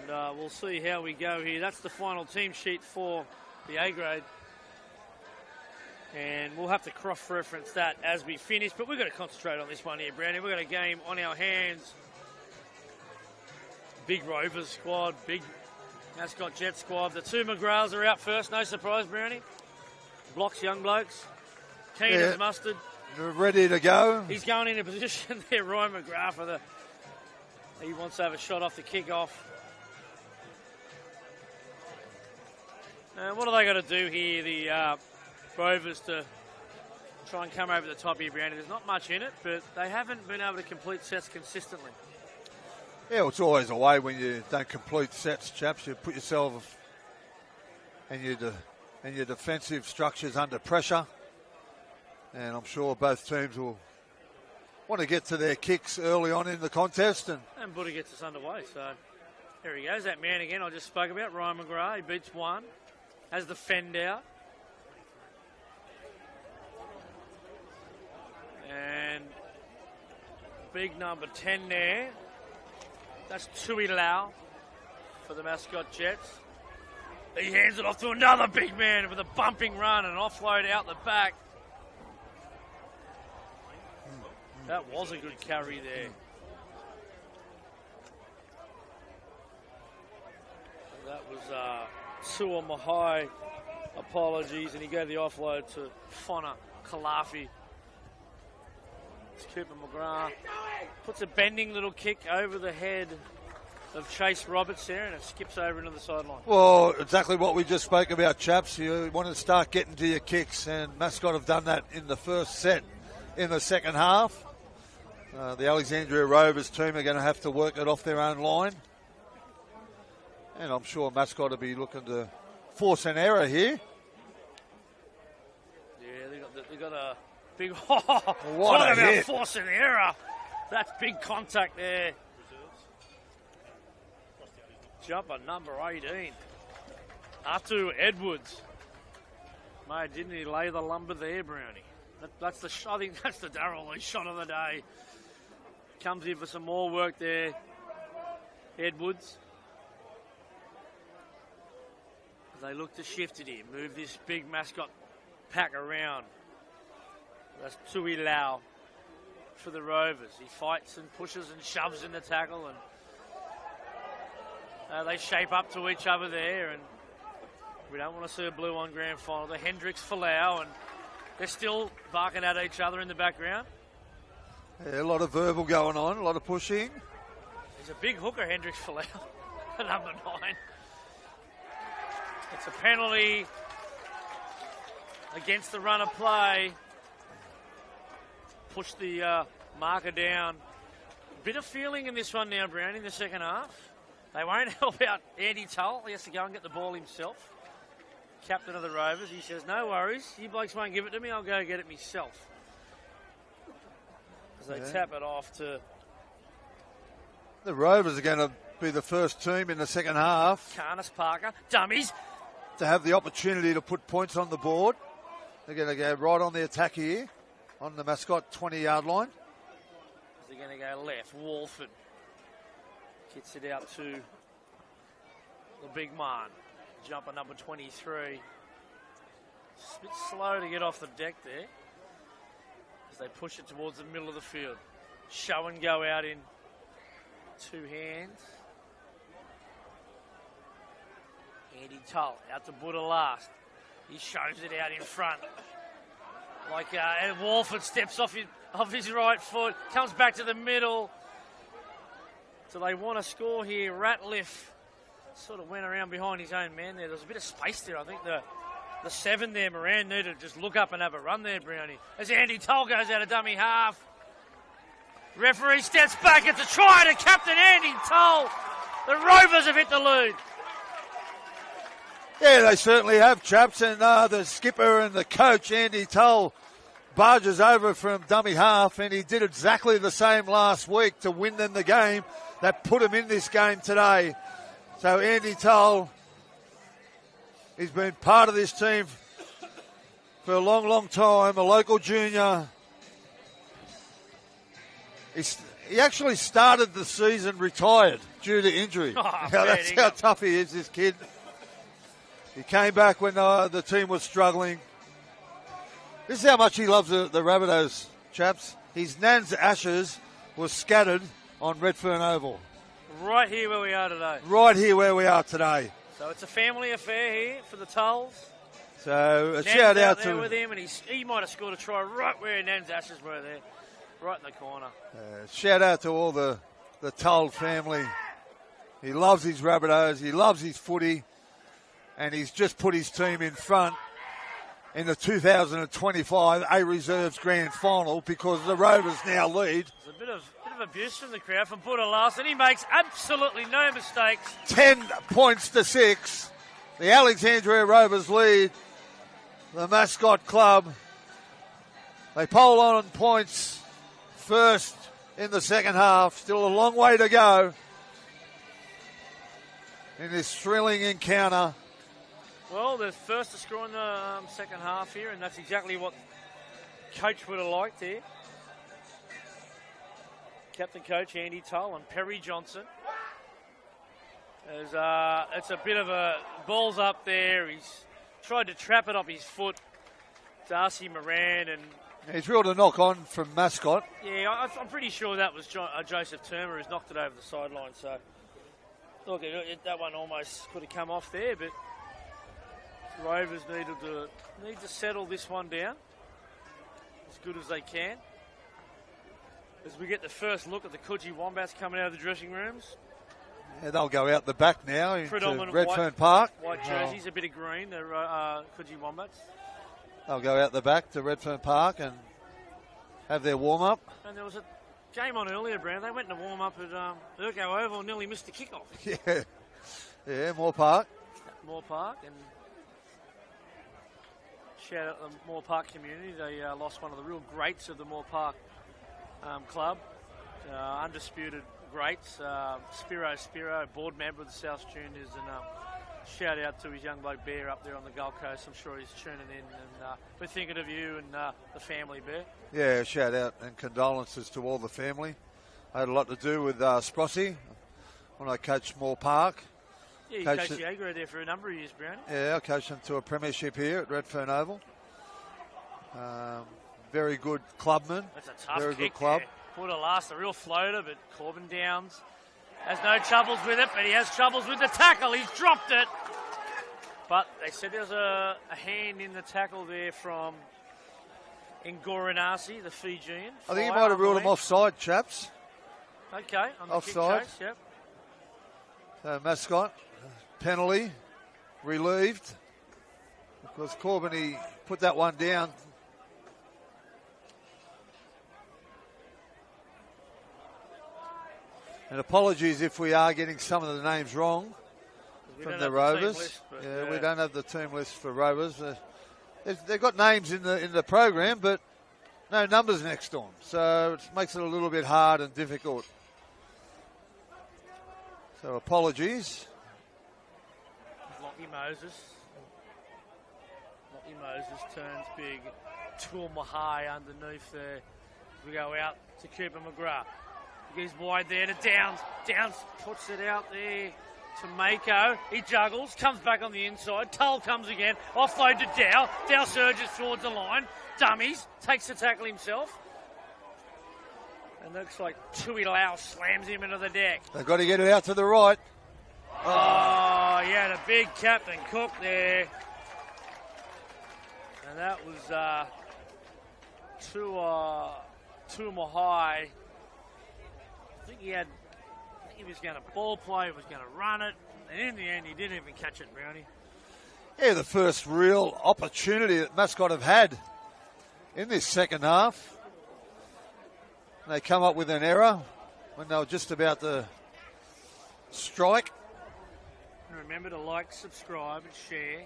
And we'll see how we go here. That's the final team sheet for the A grade. And we'll have to cross-reference that as we finish. But we've got to concentrate on this one here, Brownie. We've got a game on our hands. Big Rovers squad, big Mascot Jet squad. The two McGraths are out first. No surprise, Brownie. Blocks, young blokes. Keen as mustard. They're ready to go. He's going into position there, Ryan McGrath. He wants to have a shot off the kick-off. What are they going to do here, the Rovers, to try and come over the top here, Brandon? There's not much in it, but they haven't been able to complete sets consistently. Yeah, well, it's always a way when you don't complete sets, chaps. You put yourself and your defensive structures under pressure. And I'm sure both teams will want to get to their kicks early on in the contest. And Buddha gets us underway. So here he goes, that man again I just spoke about, Ryan McGrath. He beats one. Has the fend out. And big number 10 there. That's Tui Lau for the Mascot Jets. He hands it off to another big man with a bumping run and offload out the back. That was a good carry there. That was Sua Mahai, apologies, and he gave the offload to Fona Kalafi. It's Cooper McGrath. Puts a bending little kick over the head of Chase Roberts there, and it skips over into the sideline. Well, exactly what we just spoke about, chaps. You want to start getting to your kicks, and Mascot have done that in the first set. In the second half, the Alexandria Rovers team are going to have to work it off their own line. And I'm sure Mascot will be looking to force an error here. Yeah, they got a big... what a hit. Forcing an error. That's big contact there. Jumper number 18. Atu Edwards. Mate, didn't he lay the lumber there, Brownie? That's the I think that's the Darrell Lee shot of the day. Comes in for some more work there. Edwards. They look to shift it here, move this big Mascot pack around. That's Tui Lau for the Rovers. He fights and pushes and shoves in the tackle, and they shape up to each other there, and we don't want to see a blue-on grand final. The Hendricks Folau, and they're still barking at each other in the background. Yeah, a lot of verbal going on, a lot of pushing. He's a big hooker, Hendricks Folau, number 9. It's a penalty against the run of play. Push the marker down. Bit of feeling in this one now, Brown, in the second half. They won't help out Andy Tull. He has to go and get the ball himself. Captain of the Rovers. He says, no worries. You blokes won't give it to me. I'll go get it myself. As they tap it off to... The Rovers are going to be the first team in the second half. Carnus Parker. Dummies. To have the opportunity to put points on the board. They're going to go right on the attack here. On the Mascot 20-yard line. They're going to go left. Walford gets it out to the big man. Jumper number 23. It's a bit slow to get off the deck there. As they push it towards the middle of the field. Show and go out in 2 hands. Andy Tull out to Buddha last. He shows it out in front. And Walford steps off his right foot, comes back to the middle. So they want to score here. Ratliff sort of went around behind his own man there. There was a bit of space there. I think the 7 there, Moran, needed to just look up and have a run there, Brownie. As Andy Tull goes out of dummy half. Referee steps back. It's a try to captain Andy Tull. The Rovers have hit the lead. Yeah, they certainly have, chaps. And the skipper and the coach, Andy Tull, barges over from dummy half, and he did exactly the same last week to win them the game that put him in this game today. So Andy Tull, he's been part of this team for a long, long time, a local junior. He actually started the season retired due to injury. That's how tough he is, this kid. He came back when the team was struggling. This is how much he loves the Rabbitohs, chaps. His nan's ashes were scattered on Redfern Oval. Right here where we are today. Right here where we are today. So it's a family affair here for the Tulls. So a Nan's shout out there to with him, and he might have scored a try right where Nan's ashes were there, right in the corner. Shout out to all the Tull family. He loves his Rabbitohs. He loves his footy. And he's just put his team in front in the 2025 A Reserves Grand Final because the Rovers now lead. There's a bit of abuse from the crowd from Buddha last, and he makes absolutely no mistakes. 10 points to 6. The Alexandria Rovers lead the Mascot Club. They pole on points first in the second half. Still a long way to go in this thrilling encounter. Well, they're first to score in the second half here, and that's exactly what Coach would have liked here. Captain Coach Andy Tull and Perry Johnson. It's a bit of a ball's up there. He's tried to trap it up his foot. Darcy Moran and he's reeled a knock on from Mascot. Yeah, I'm pretty sure that was Joseph Turner who's knocked it over the sideline. So look, that one almost could have come off there, but Rovers need to settle this one down as good as they can. As we get the first look at the Coogee Wombats coming out of the dressing rooms. Yeah, they'll go out the back now into Predominant Redfern Park. White jerseys, a bit of green, the Coogee Wombats. They'll go out the back to Redfern Park and have their warm-up. And there was a game on earlier, Brown. They went to warm-up at Urco Oval and nearly missed the kickoff. Yeah, Moore Park. Moore Park, and shout out the Moore Park community. They lost one of the real greats of the Moore Park club, undisputed greats, Spiro, board member of the South Juniors, and shout out to his young bloke Bear up there on the Gold Coast. I'm sure he's tuning in, and we're thinking of you and the family, Bear. Yeah, shout out and condolences to all the family. I had a lot to do with Sprossy when I coached Moore Park. Yeah, you coached the A-grade there for a number of years, Brownie. Yeah, I coached them to a premiership here at Redfern Oval. Very good clubman. That's a tough very kick good club. there. Put a last, a real floater, but Corbin Downs has no troubles with it, but he has troubles with the tackle. He's dropped it. But they said there was a hand in the tackle there from Ngoranasi, the Fijian. I think he might have ruled him offside, chaps. Okay, on the offside. Kick chase, yep. So Mascot, penalty, relieved. Because Corbin, he put that one down. And apologies if we are getting some of the names wrong from the Rovers. We don't have the team list for Rovers. They've got names in the program, but no numbers next to them. So it makes it a little bit hard and difficult. So apologies. Lockie Moses turns big. Tuamahai underneath there. We go out to Cooper McGrath. He's wide there to Downs. Downs puts it out there to Mako. He juggles, comes back on the inside. Tull comes again. Offload to Dow. Dow surges towards the line. Dummies. Takes the tackle himself. And looks like Tui Lau slams him into the deck. They've got to get it out to the right. Oh, Oh, you had a big Captain Cook there. And that was Mahai. I think he was going to ball play, was going to run it. And in the end, he didn't even catch it, Brownie. Yeah, the first real opportunity that Mascot have had in this second half. They come up with an error when they were just about to strike. And remember to like, subscribe, and share.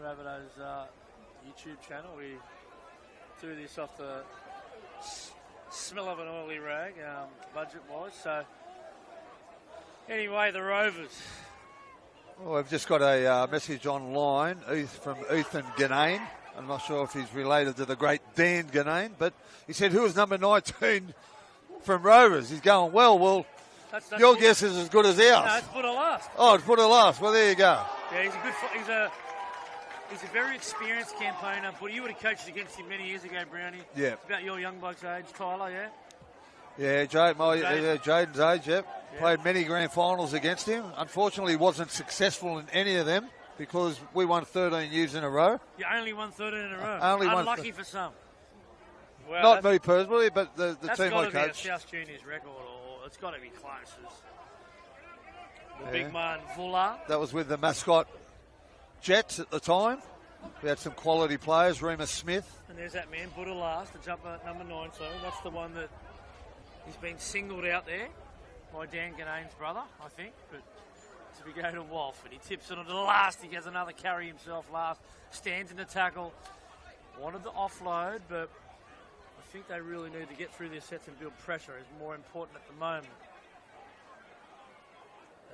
Rabbitoh's YouTube channel. We do this off the smell of an oily rag, budget-wise. So, anyway, the Rovers. Well, we've just got a message online from Ethan Ganane. I'm not sure if he's related to the great Dan Ganane, but he said, who is number 19 from Rovers? He's going, well, that's your guess is as good as ours. No, it's Buddha last. Oh, it's Buddha last. Well, there you go. Yeah, he's a very experienced campaigner, but you would have coached against him many years ago, Brownie. Yeah. It's about your young bloke's age, Tyler, yeah? Yeah, Jaden's age, yep. Yeah. Played many grand finals against him. Unfortunately, wasn't successful in any of them because we won 13 years in a row. You only won 13 in a row. Unlucky for some. Well, not me personally, but the team I coached. That's got to be a South Juniors record, or it's got to be close. The big man, Vula. That was with the Mascot Jets at the time. We had some quality players, Remus Smith. And there's that man, Buddha last, the jumper at number 9. So that's the one that he's been singled out there by Dan Ganane's brother, I think. But to be going to Walford, he tips it on to the last. He gets another carry himself last. Stands in the tackle. Wanted the offload, but I think they really need to get through their sets and build pressure. Is more important at the moment.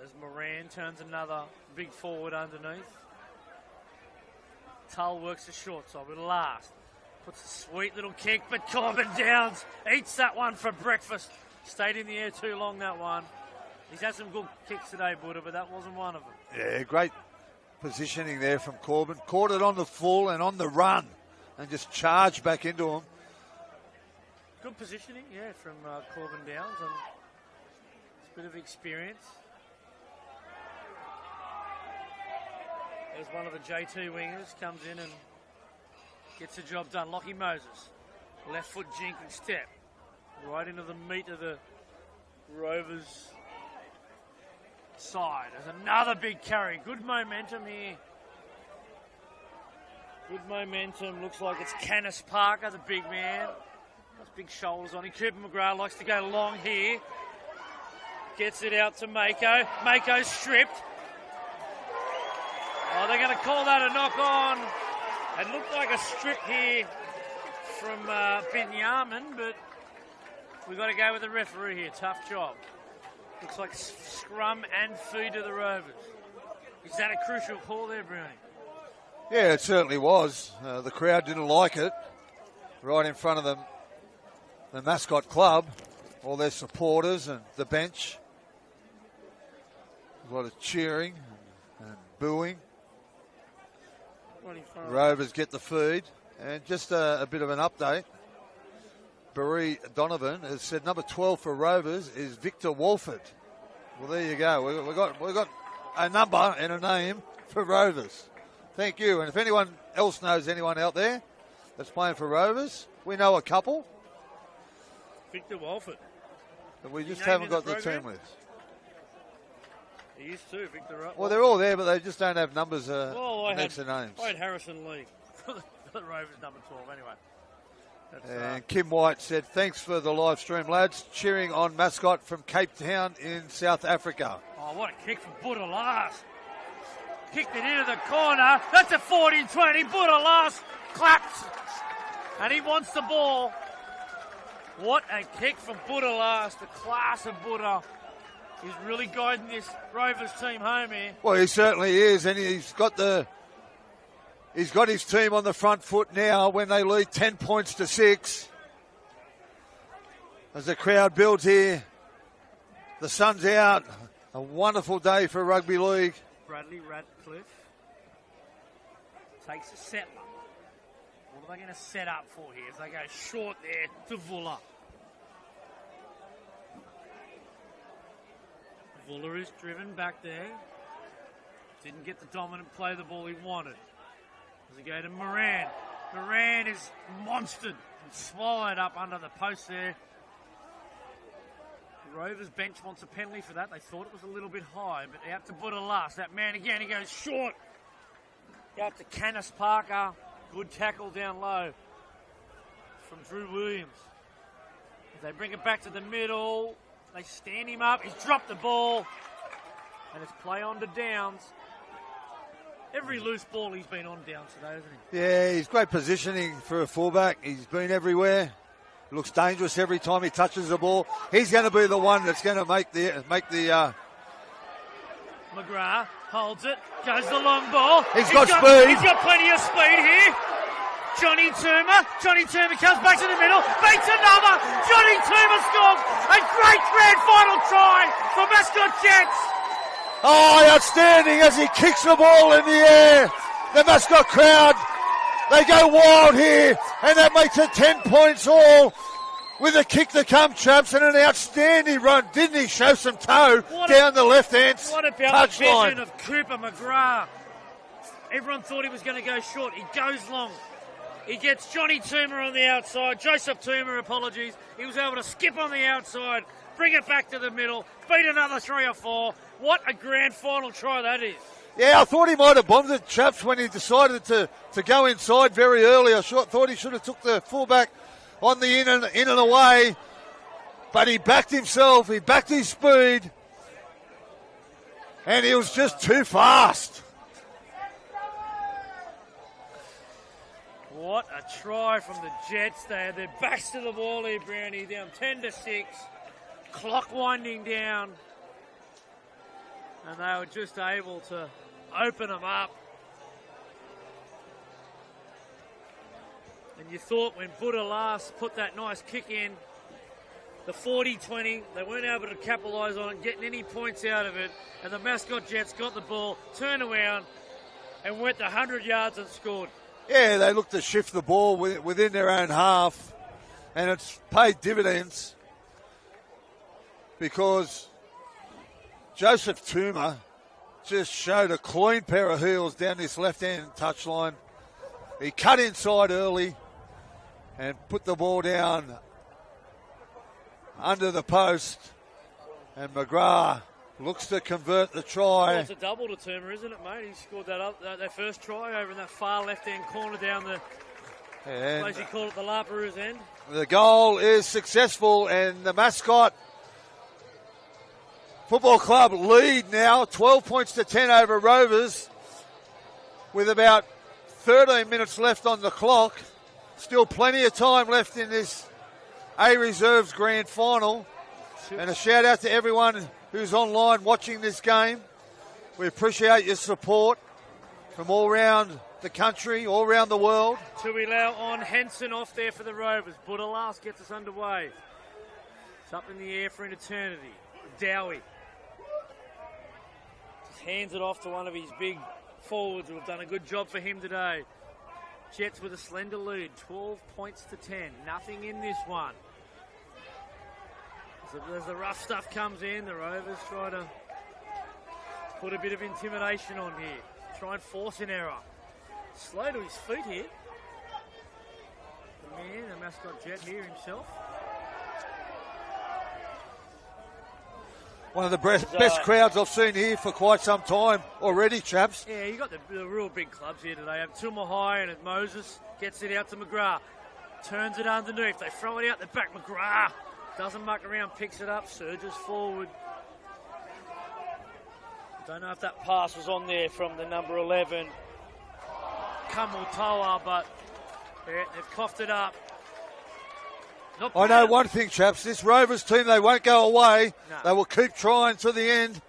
As Moran turns another big forward underneath. Tull works the short side with last. Puts a sweet little kick, but Corbin Downs eats that one for breakfast. Stayed in the air too long, that one. He's had some good kicks today, Buddha, but that wasn't one of them. Yeah, great positioning there from Corbin. Caught it on the full and on the run and just charged back into him. Good positioning, yeah, from Corbin Downs. And it's a bit of experience. There's one of the JT wingers, comes in and gets the job done. Lockie Moses, left foot jinking step, right into the meat of the Rovers side. There's another big carry. Good momentum here. Good momentum. Looks like it's Canis Parker, the big man. Those big shoulders on him. Cooper McGrath likes to go long here. Gets it out to Mako. Mako's stripped. Oh, they're going to call that a knock-on. It looked like a strip here from Binyamin, but we've got to go with the referee here. Tough job. Looks like scrum and feed to the Rovers. Is that a crucial call there, Brownie? Yeah, it certainly was. The crowd didn't like it. Right in front of them, the Mascot club, all their supporters and the bench. A lot of cheering and booing. Rovers get the feed. And just a bit of an update. Barry Donovan has said number 12 for Rovers is Victor Walford. Well, there you go. We've got a number and a name for Rovers. Thank you. And if anyone else knows anyone out there that's playing for Rovers, we know a couple. Victor Walford. But we just haven't got the team list. He used to, Victor. Well, they're all there, but they just don't have numbers next to names. I had Harrison Lee for the Rovers number 12 anyway. And Kim White said, thanks for the live stream, lads. Cheering on Mascot from Cape Town in South Africa. Oh, what a kick from Buddha last. Kicked it into the corner. That's a 40-20. Buddha last claps. And he wants the ball. What a kick from Buddha last. The class of Buddha. He's really guiding this Rovers team home here. Well, he certainly is, and he's got his team on the front foot now when they lead 10 points to 6. As the crowd builds here, the sun's out. A wonderful day for rugby league. Bradley Radcliffe takes a settler. What are they going to set up for here as they go short there to Vula? Vula is driven back there. Didn't get the dominant play of the ball he wanted. As he go to Moran. Moran is monstered and swallowed up under the post there. The Rovers bench wants a penalty for that. They thought it was a little bit high, but out to Buttalas. That man again, he goes short. Out to Canis Parker. Good tackle down low from Drew Williams. They bring it back to the middle. They stand him up. He's dropped the ball. And it's play on to Downs. Every loose ball he's been on Downs today, hasn't he? Yeah, he's great positioning for a fullback. He's been everywhere. Looks dangerous every time he touches the ball. He's going to be the one that's going to make the McGrath holds it, goes the long ball. He's got speed. He's got plenty of speed here. Johnny Turmer comes back to the middle, beats another. Johnny Turmer scores a great grand final try for Mascot Jets. Oh, outstanding as he kicks the ball in the air. The Mascot crowd, they go wild here, and that makes it 10 points all. With a kick to come, chaps, and an outstanding run. Didn't he show some toe down the left-hand touchline? What about the vision of Cooper McGrath? Everyone thought he was going to go short. He goes long. He gets Johnny Toomer on the outside. Joseph Toomer, apologies. He was able to skip on the outside, bring it back to the middle, beat another 3 or 4. What a grand final try that is. Yeah, I thought he might have bombed it, chaps, when he decided to go inside very early. I thought he should have took the fullback on the in and away, but he backed himself, he backed his speed, and he was just too fast. What a try from the Jets. They had their backs to the ball here, Brownie, down 10-6, clock winding down, and they were just able to open them up. And you thought when Buttalas put that nice kick in, the 40-20, they weren't able to capitalise on it, getting any points out of it. And the Mascot Jets got the ball, turned around, and went the 100 yards and scored. Yeah, they looked to shift the ball within their own half, and it's paid dividends because Joseph Toomer just showed a clean pair of heels down this left-hand touchline. He cut inside early and put the ball down under the post, and McGrath looks to convert the try. Well, it's a double to Toomer, isn't it, mate? He scored that first try over in that far left-hand corner down the, as you call it, the Laperouse end. The goal is successful, and the Mascot Football Club lead now, 12 points to 10 over Rovers, with about 13 minutes left on the clock. Still plenty of time left in this A Reserves Grand Final. And a shout out to everyone who's online watching this game. We appreciate your support from all around the country, all around the world. Tuilau on, Henson off there for the Rovers. Buttalas gets us underway. It's up in the air for an eternity. Dowie just hands it off to one of his big forwards who have done a good job for him today. Jets with a slender lead, 12 points to 10. Nothing in this one. As the rough stuff comes in, the Rovers try to put a bit of intimidation on here. Try and force an error. Slow to his feet here. The man, the Mascot Jet here himself. One of the best crowds I've seen here for quite some time already, chaps. Yeah, you got the real big clubs here today. Have Tumahai and Moses gets it out to McGrath. Turns it underneath. They throw it out the back. McGrath doesn't muck around, picks it up, surges forward. Don't know if that pass was on there from the number 11, Kamutoa, but they've coughed it up. I know one thing, chaps. This Rovers team, they won't go away. No. They will keep trying to the end.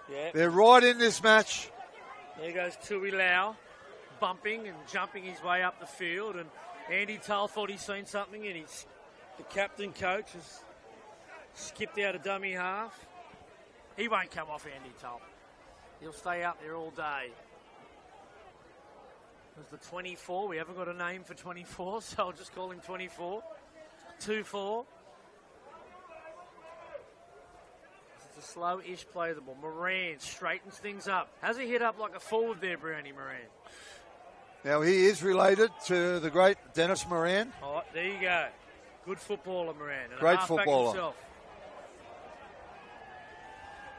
Yeah. They're right in this match. There goes Tuilau, bumping and jumping his way up the field. And Andy Tull thought he'd seen something, and the captain coach has skipped out a dummy half. He won't come off, Andy Tull. He'll stay out there all day. There's the 24. We haven't got a name for 24, so I'll just call him 24. 2-4. It's a Slow-ish play the ball. Moran straightens things up. Has he hit up like a forward there, Brownie Moran? Now, he is related to the great Dennis Moran. Oh, there you go. Good footballer, Moran. And Great a footballer. himself.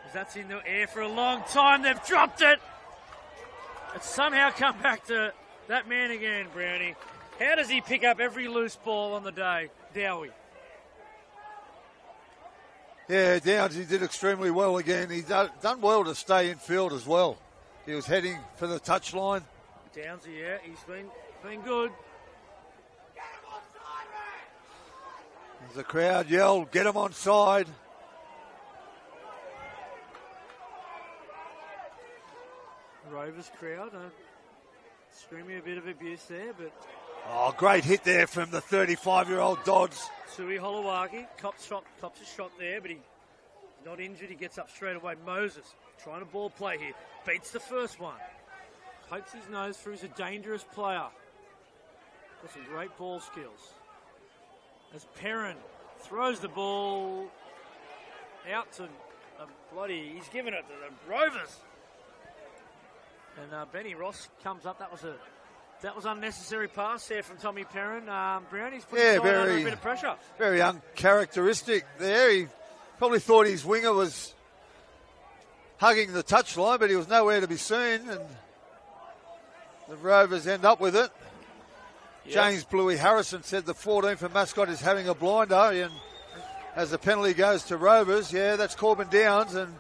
As that's in the air for a long time. They've dropped it. It's somehow come back to that man again, Brownie. How does he pick up every loose ball on the day, Dowie? Yeah, Downs, he did extremely well again. He's done well to stay in field as well. He was heading for the touchline. Downsy, yeah, he's been good. As the crowd yelled, get him on side. Rovers crowd screaming a bit of abuse there, but... Oh, great hit there from the 35-year-old Dodds. Sui Holowaki cops a shot there, but he's not injured. He gets up straight away. Moses trying to ball play here. Beats the first one. Pokes his nose through. He's a dangerous player. Got some great ball skills. As Perrin throws the ball out to he's giving it to the Rovers. And Benny Ross comes up. That was unnecessary pass there from Tommy Perrin. Brownie's putting under a bit of pressure. Very uncharacteristic there. He probably thought his winger was hugging the touchline, but he was nowhere to be seen. And the Rovers end up with it. Yep. James Bluey Harrison said the 14 for Mascot is having a blinder. And as the penalty goes to Rovers, yeah, that's Corbin Downs, and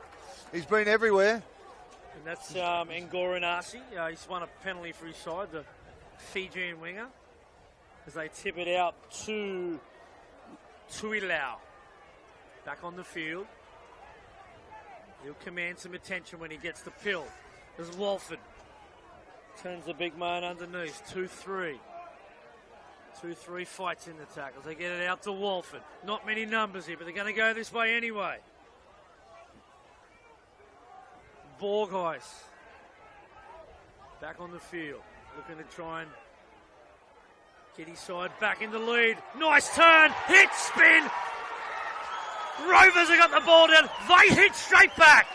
he's been everywhere. And that's Ngoran Arce. He's won a penalty for his side, the Fijian winger, as they tip it out to Tuilau. Back on the field. He'll command some attention when he gets the pill. There's Walford. Turns the big man underneath. 2-3. 2-3 fights in the tackles. They get it out to Walford. Not many numbers here, but they're going to go this way anyway. Borghuis back on the field, looking to try and get his side back in the lead. Nice turn, hit, spin. Rovers have got the ball down. They hit straight back.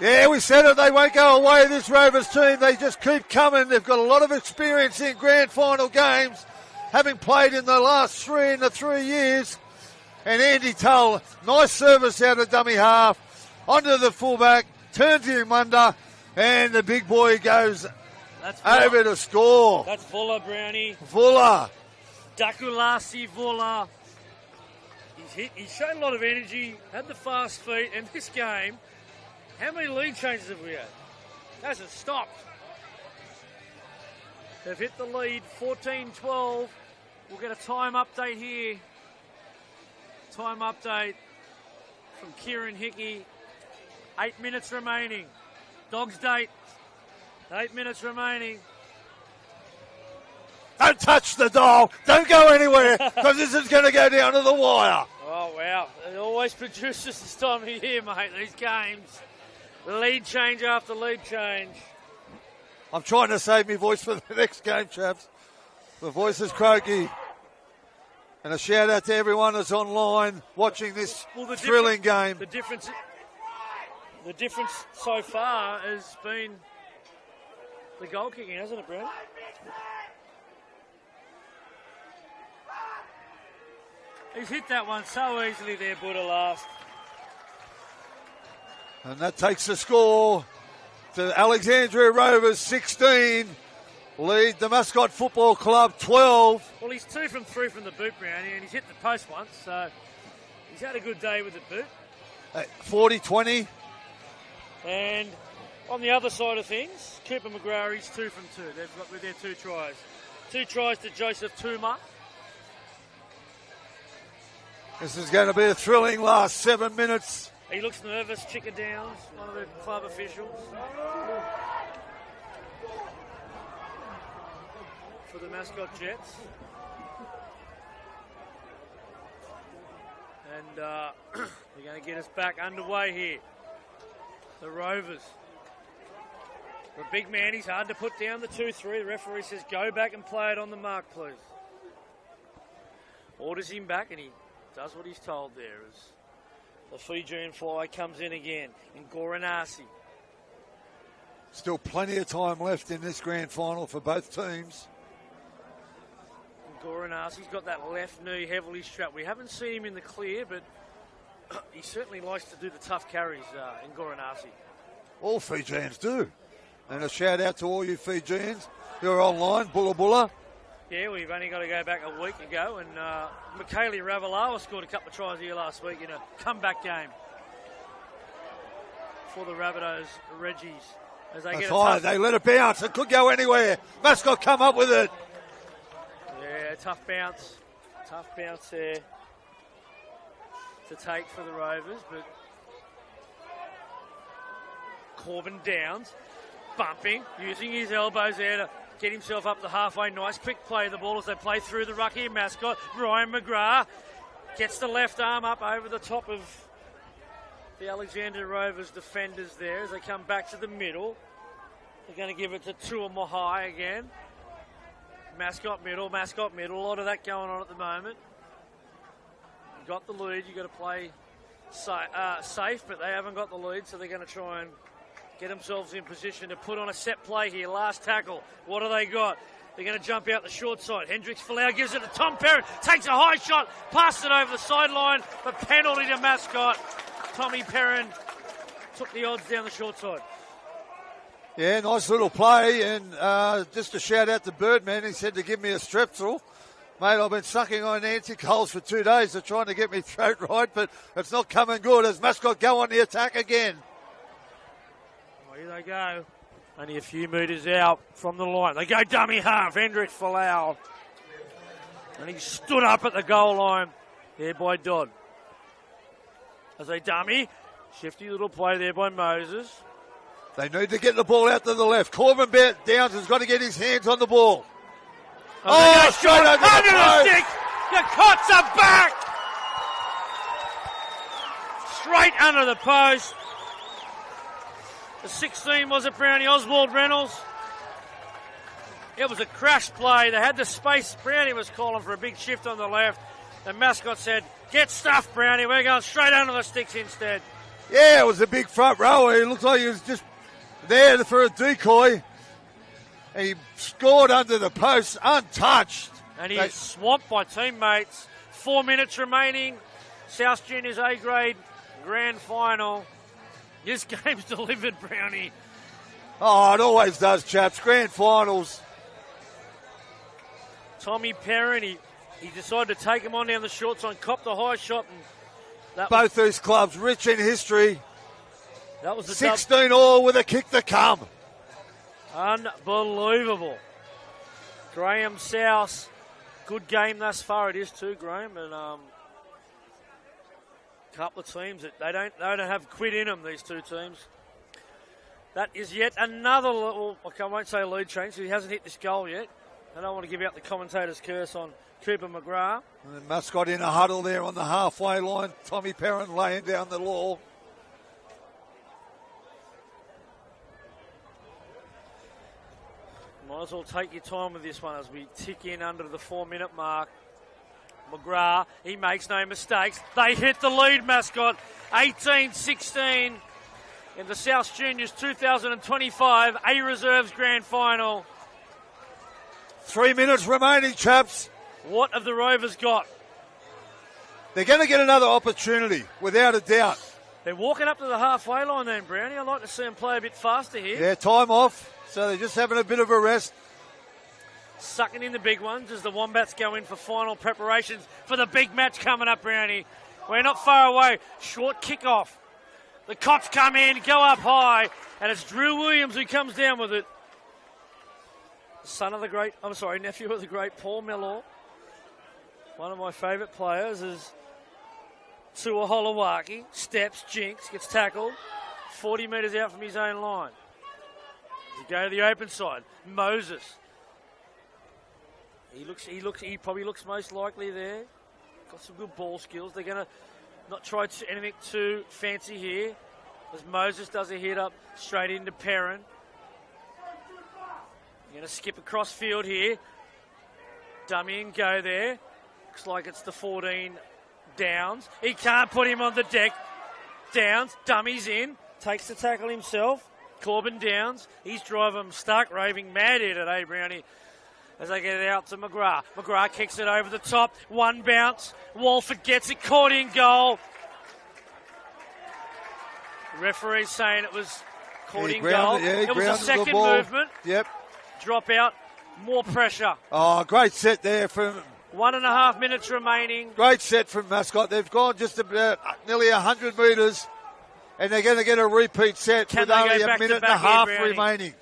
Yeah, we said it. They won't go away, this Rovers team. They just keep coming. They've got a lot of experience in grand final games, having played in the last 3 in the 3 years. And Andy Tull, nice service out of dummy half. Onto the fullback, turns him under, and the big boy goes over to score. That's Vuller, Brownie. Vuller. Dakulasi Vuller. He's shown a lot of energy, had the fast feet, and this game, how many lead changes have we had? Hasn't stopped. They've hit the lead, 14-12. We'll get a time update here. Time update from Kieran Hickey. 8 minutes remaining. Dog's date. 8 minutes remaining. Don't touch the doll. Don't go anywhere, because this is going to go down to the wire. Oh, wow. It always produces this time of year, mate, these games. Lead change after lead change. I'm trying to save my voice for the next game, chaps. The voice is croaky. And a shout out to everyone that's online watching this thrilling game. The difference so far has been the goal kicking, hasn't it, Brad? He's hit that one so easily there, Buddha, last. And that takes the score to Alexandria Rovers 16. Lead the Mascot Football Club 12. Well, he's 2 from 3 from the boot, Brownie, and he's hit the post once, so he's had a good day with the boot. 40-20. And on the other side of things, Cooper McGrary's 2 from 2. They've got with their 2 tries. 2 tries to Joseph Tuma. This is going to be a thrilling last 7 minutes. He looks nervous, Chicker Downs, one of the club officials. For the Mascot Jets. And they're going to get us back underway here. The Rovers. The big man, he's hard to put down the 2-3. The referee says, go back and play it on the mark, please. Orders him back, and he does what he's told there. As The Fijian fly comes in again in Goranasi. Still plenty of time left in this grand final for both teams. Goranasi's got that left knee heavily strapped. We haven't seen him in the clear, but he certainly likes to do the tough carries in Goranasi. All Fijians do. And a shout out to all you Fijians who are online, Bulla Bulla. Yeah, we've only got to go back a week ago, and Michaeli Ravalawa scored a couple of tries here last week in a comeback game for the Rabbitohs Reggies. As they get high, they let it bounce. It could go anywhere. Mascot come up with it. Yeah, tough bounce. Tough bounce there to take for the Rovers, but Corbin Downs bumping, using his elbows there to get himself up the halfway. Nice quick play of the ball as they play through the ruck here. Mascot, Ryan McGrath gets the left arm up over the top of the Alexandria Rovers defenders there as they come back to the middle. They're going to give it to Tua Mahai again. Mascot middle. A lot of that going on at the moment. You've got the lead. You've got to play safe, but they haven't got the lead, so they're going to try and get themselves in position to put on a set play here. Last tackle. What do they got? They're going to jump out the short side. Hendricks Folau gives it to Tom Perrin. Takes a high shot. Passes it over the sideline. But penalty to Mascot. Tommy Perrin took the odds down the short side. Yeah, nice little play. And just a shout out to Birdman. He said to give me a strepsil. Mate, I've been sucking on anti-coals for 2 days. They're trying to get me throat right, but it's not coming good as Mascot go on the attack again. Here they go. Only a few metres out from the line. They go dummy half. Hendrik Folau. And he stood up at the goal line there by Dodd. As they dummy. Shifty little play there by Moses. They need to get the ball out to the left. Corbin Downs has got to get his hands on the ball. Oh, straight under the stick. The Cots are back. Straight under the post. The 16 was it, Brownie Oswald Reynolds. It was a crash play. They had the space. Brownie was calling for a big shift on the left. And Mascot said, get stuffed, Brownie. We're going straight under the sticks instead. Yeah, it was a big front rower. It looked like he was just there for a decoy. He scored under the post, untouched. And he's swamped by teammates. 4 minutes remaining. South Juniors A-grade grand final. This game's delivered, Brownie. Oh, it always does, chaps. Grand finals. Tommy Perrin, he decided to take him on down the short side, copped the high shot. And both these clubs rich in history. That was the 16 all with a kick to come. Unbelievable. Graham South, good game thus far. It is too, Graham. And couple of teams that they don't have quit in them, these two teams. That is yet another little, I won't say lead change, so he hasn't hit this goal yet. I don't want to give out the commentator's curse on Cooper McGrath. And then Mascot in a huddle there on the halfway line. Tommy Perrin laying down the law. Might as well take your time with this one as we tick in under the 4 minute mark. McGrath, he makes no mistakes. They hit the lead, Mascot. 18-16 in the South Juniors 2025 A Reserves Grand Final. 3 minutes remaining, chaps. What have the Rovers got? They're going to get another opportunity, without a doubt. They're walking up to the halfway line then, Brownie. I'd like to see them play a bit faster here. Yeah, time off, so they're just having a bit of a rest. Sucking in the big ones as the Wombats go in for final preparations for the big match coming up, Brownie. We're not far away. Short kickoff. The Cots come in, go up high, and it's Drew Williams who comes down with it. Nephew of the great Paul Mellor. One of my favourite players is Tua Holowaki. Steps, jinks, gets tackled. 40 metres out from his own line. They go to the open side. Moses. He probably looks most likely there. Got some good ball skills. They're going to not try anything too fancy here. As Moses does a hit up straight into Perrin. You're going to skip across field here. Dummy and go there. Looks like it's the 14 Downs. He can't put him on the deck. Downs, dummies in, takes the tackle himself. Corbin Downs, he's driving him stuck, raving mad here today, Brownie, as they get it out to McGrath. McGrath kicks it over the top, one bounce. Walford gets it, caught in goal. The referee saying it was caught in goal. It was a second movement. Yep. Drop out, more pressure. Oh, great set there from... 1.5 minutes remaining. Great set from Mascot. They've gone just about nearly 100 metres, and they're going to get a repeat set with only a minute and a half remaining.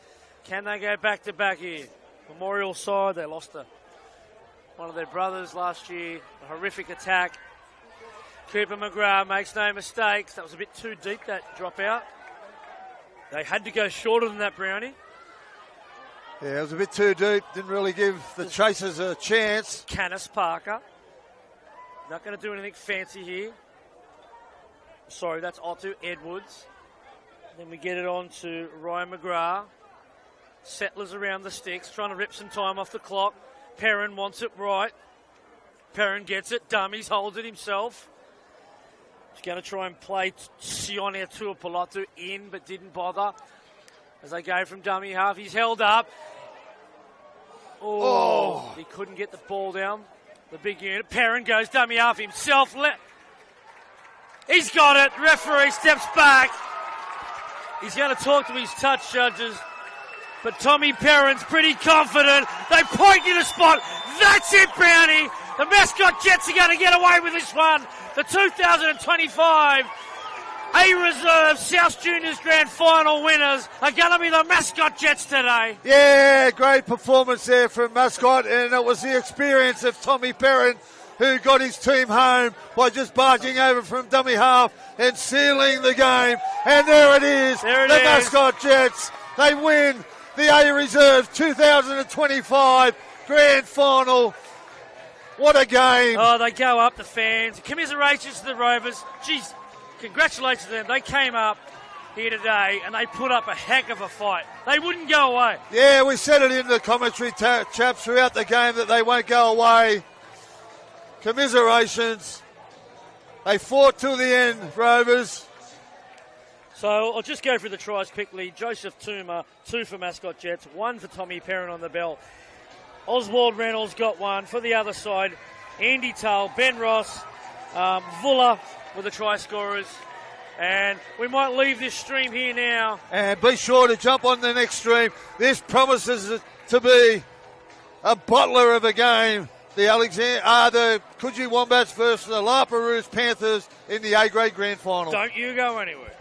Can they go back to back here? Memorial side, they lost one of their brothers last year. A horrific attack. Cooper McGrath makes no mistakes. That was a bit too deep, that dropout. They had to go shorter than that, Brownie. Yeah, it was a bit too deep. Didn't really give the chasers a chance. Canis Parker. Not going to do anything fancy here. Sorry, that's Otto Edwards. Then we get it on to Ryan McGrath. Settlers around the sticks, trying to rip some time off the clock. Perrin wants it right. Perrin gets it. Dummies holds it himself. He's going to try and play Sione Tuapolotu in, but didn't bother. As they go from dummy half, he's held up. Oh, he couldn't get the ball down. The big unit. Perrin goes dummy half himself. He's got it. Referee steps back. He's going to talk to his touch judges. But Tommy Perrin's pretty confident. They point you to spot. That's it, Brownie. The Mascot Jets are going to get away with this one. The 2025 A-Reserve South Juniors Grand Final winners are going to be the Mascot Jets today. Yeah, great performance there from Mascot, and it was the experience of Tommy Perrin who got his team home by just barging over from dummy half and sealing the game. And there it is, the Mascot Jets. They win the A-Reserve 2025 Grand Final. What a game. Oh, they go up, the fans. Commiserations to the Rovers. Geez, congratulations to them. They came up here today and they put up a heck of a fight. They wouldn't go away. Yeah, we said it in the commentary, chaps, throughout the game that they won't go away. Commiserations. They fought till the end, Rovers. So I'll just go through the tries quickly. Joseph Toomer, 2 for Mascot Jets, 1 for Tommy Perrin on the bell. Oswald Reynolds got 1. For the other side, Andy Tull, Ben Ross, Vuller were the try scorers. And we might leave this stream here now. And be sure to jump on the next stream. This promises to be a bottler of a game. The Coogee Wombats versus the La Perouse Panthers in the A-Grade Grand Final. Don't you go anywhere.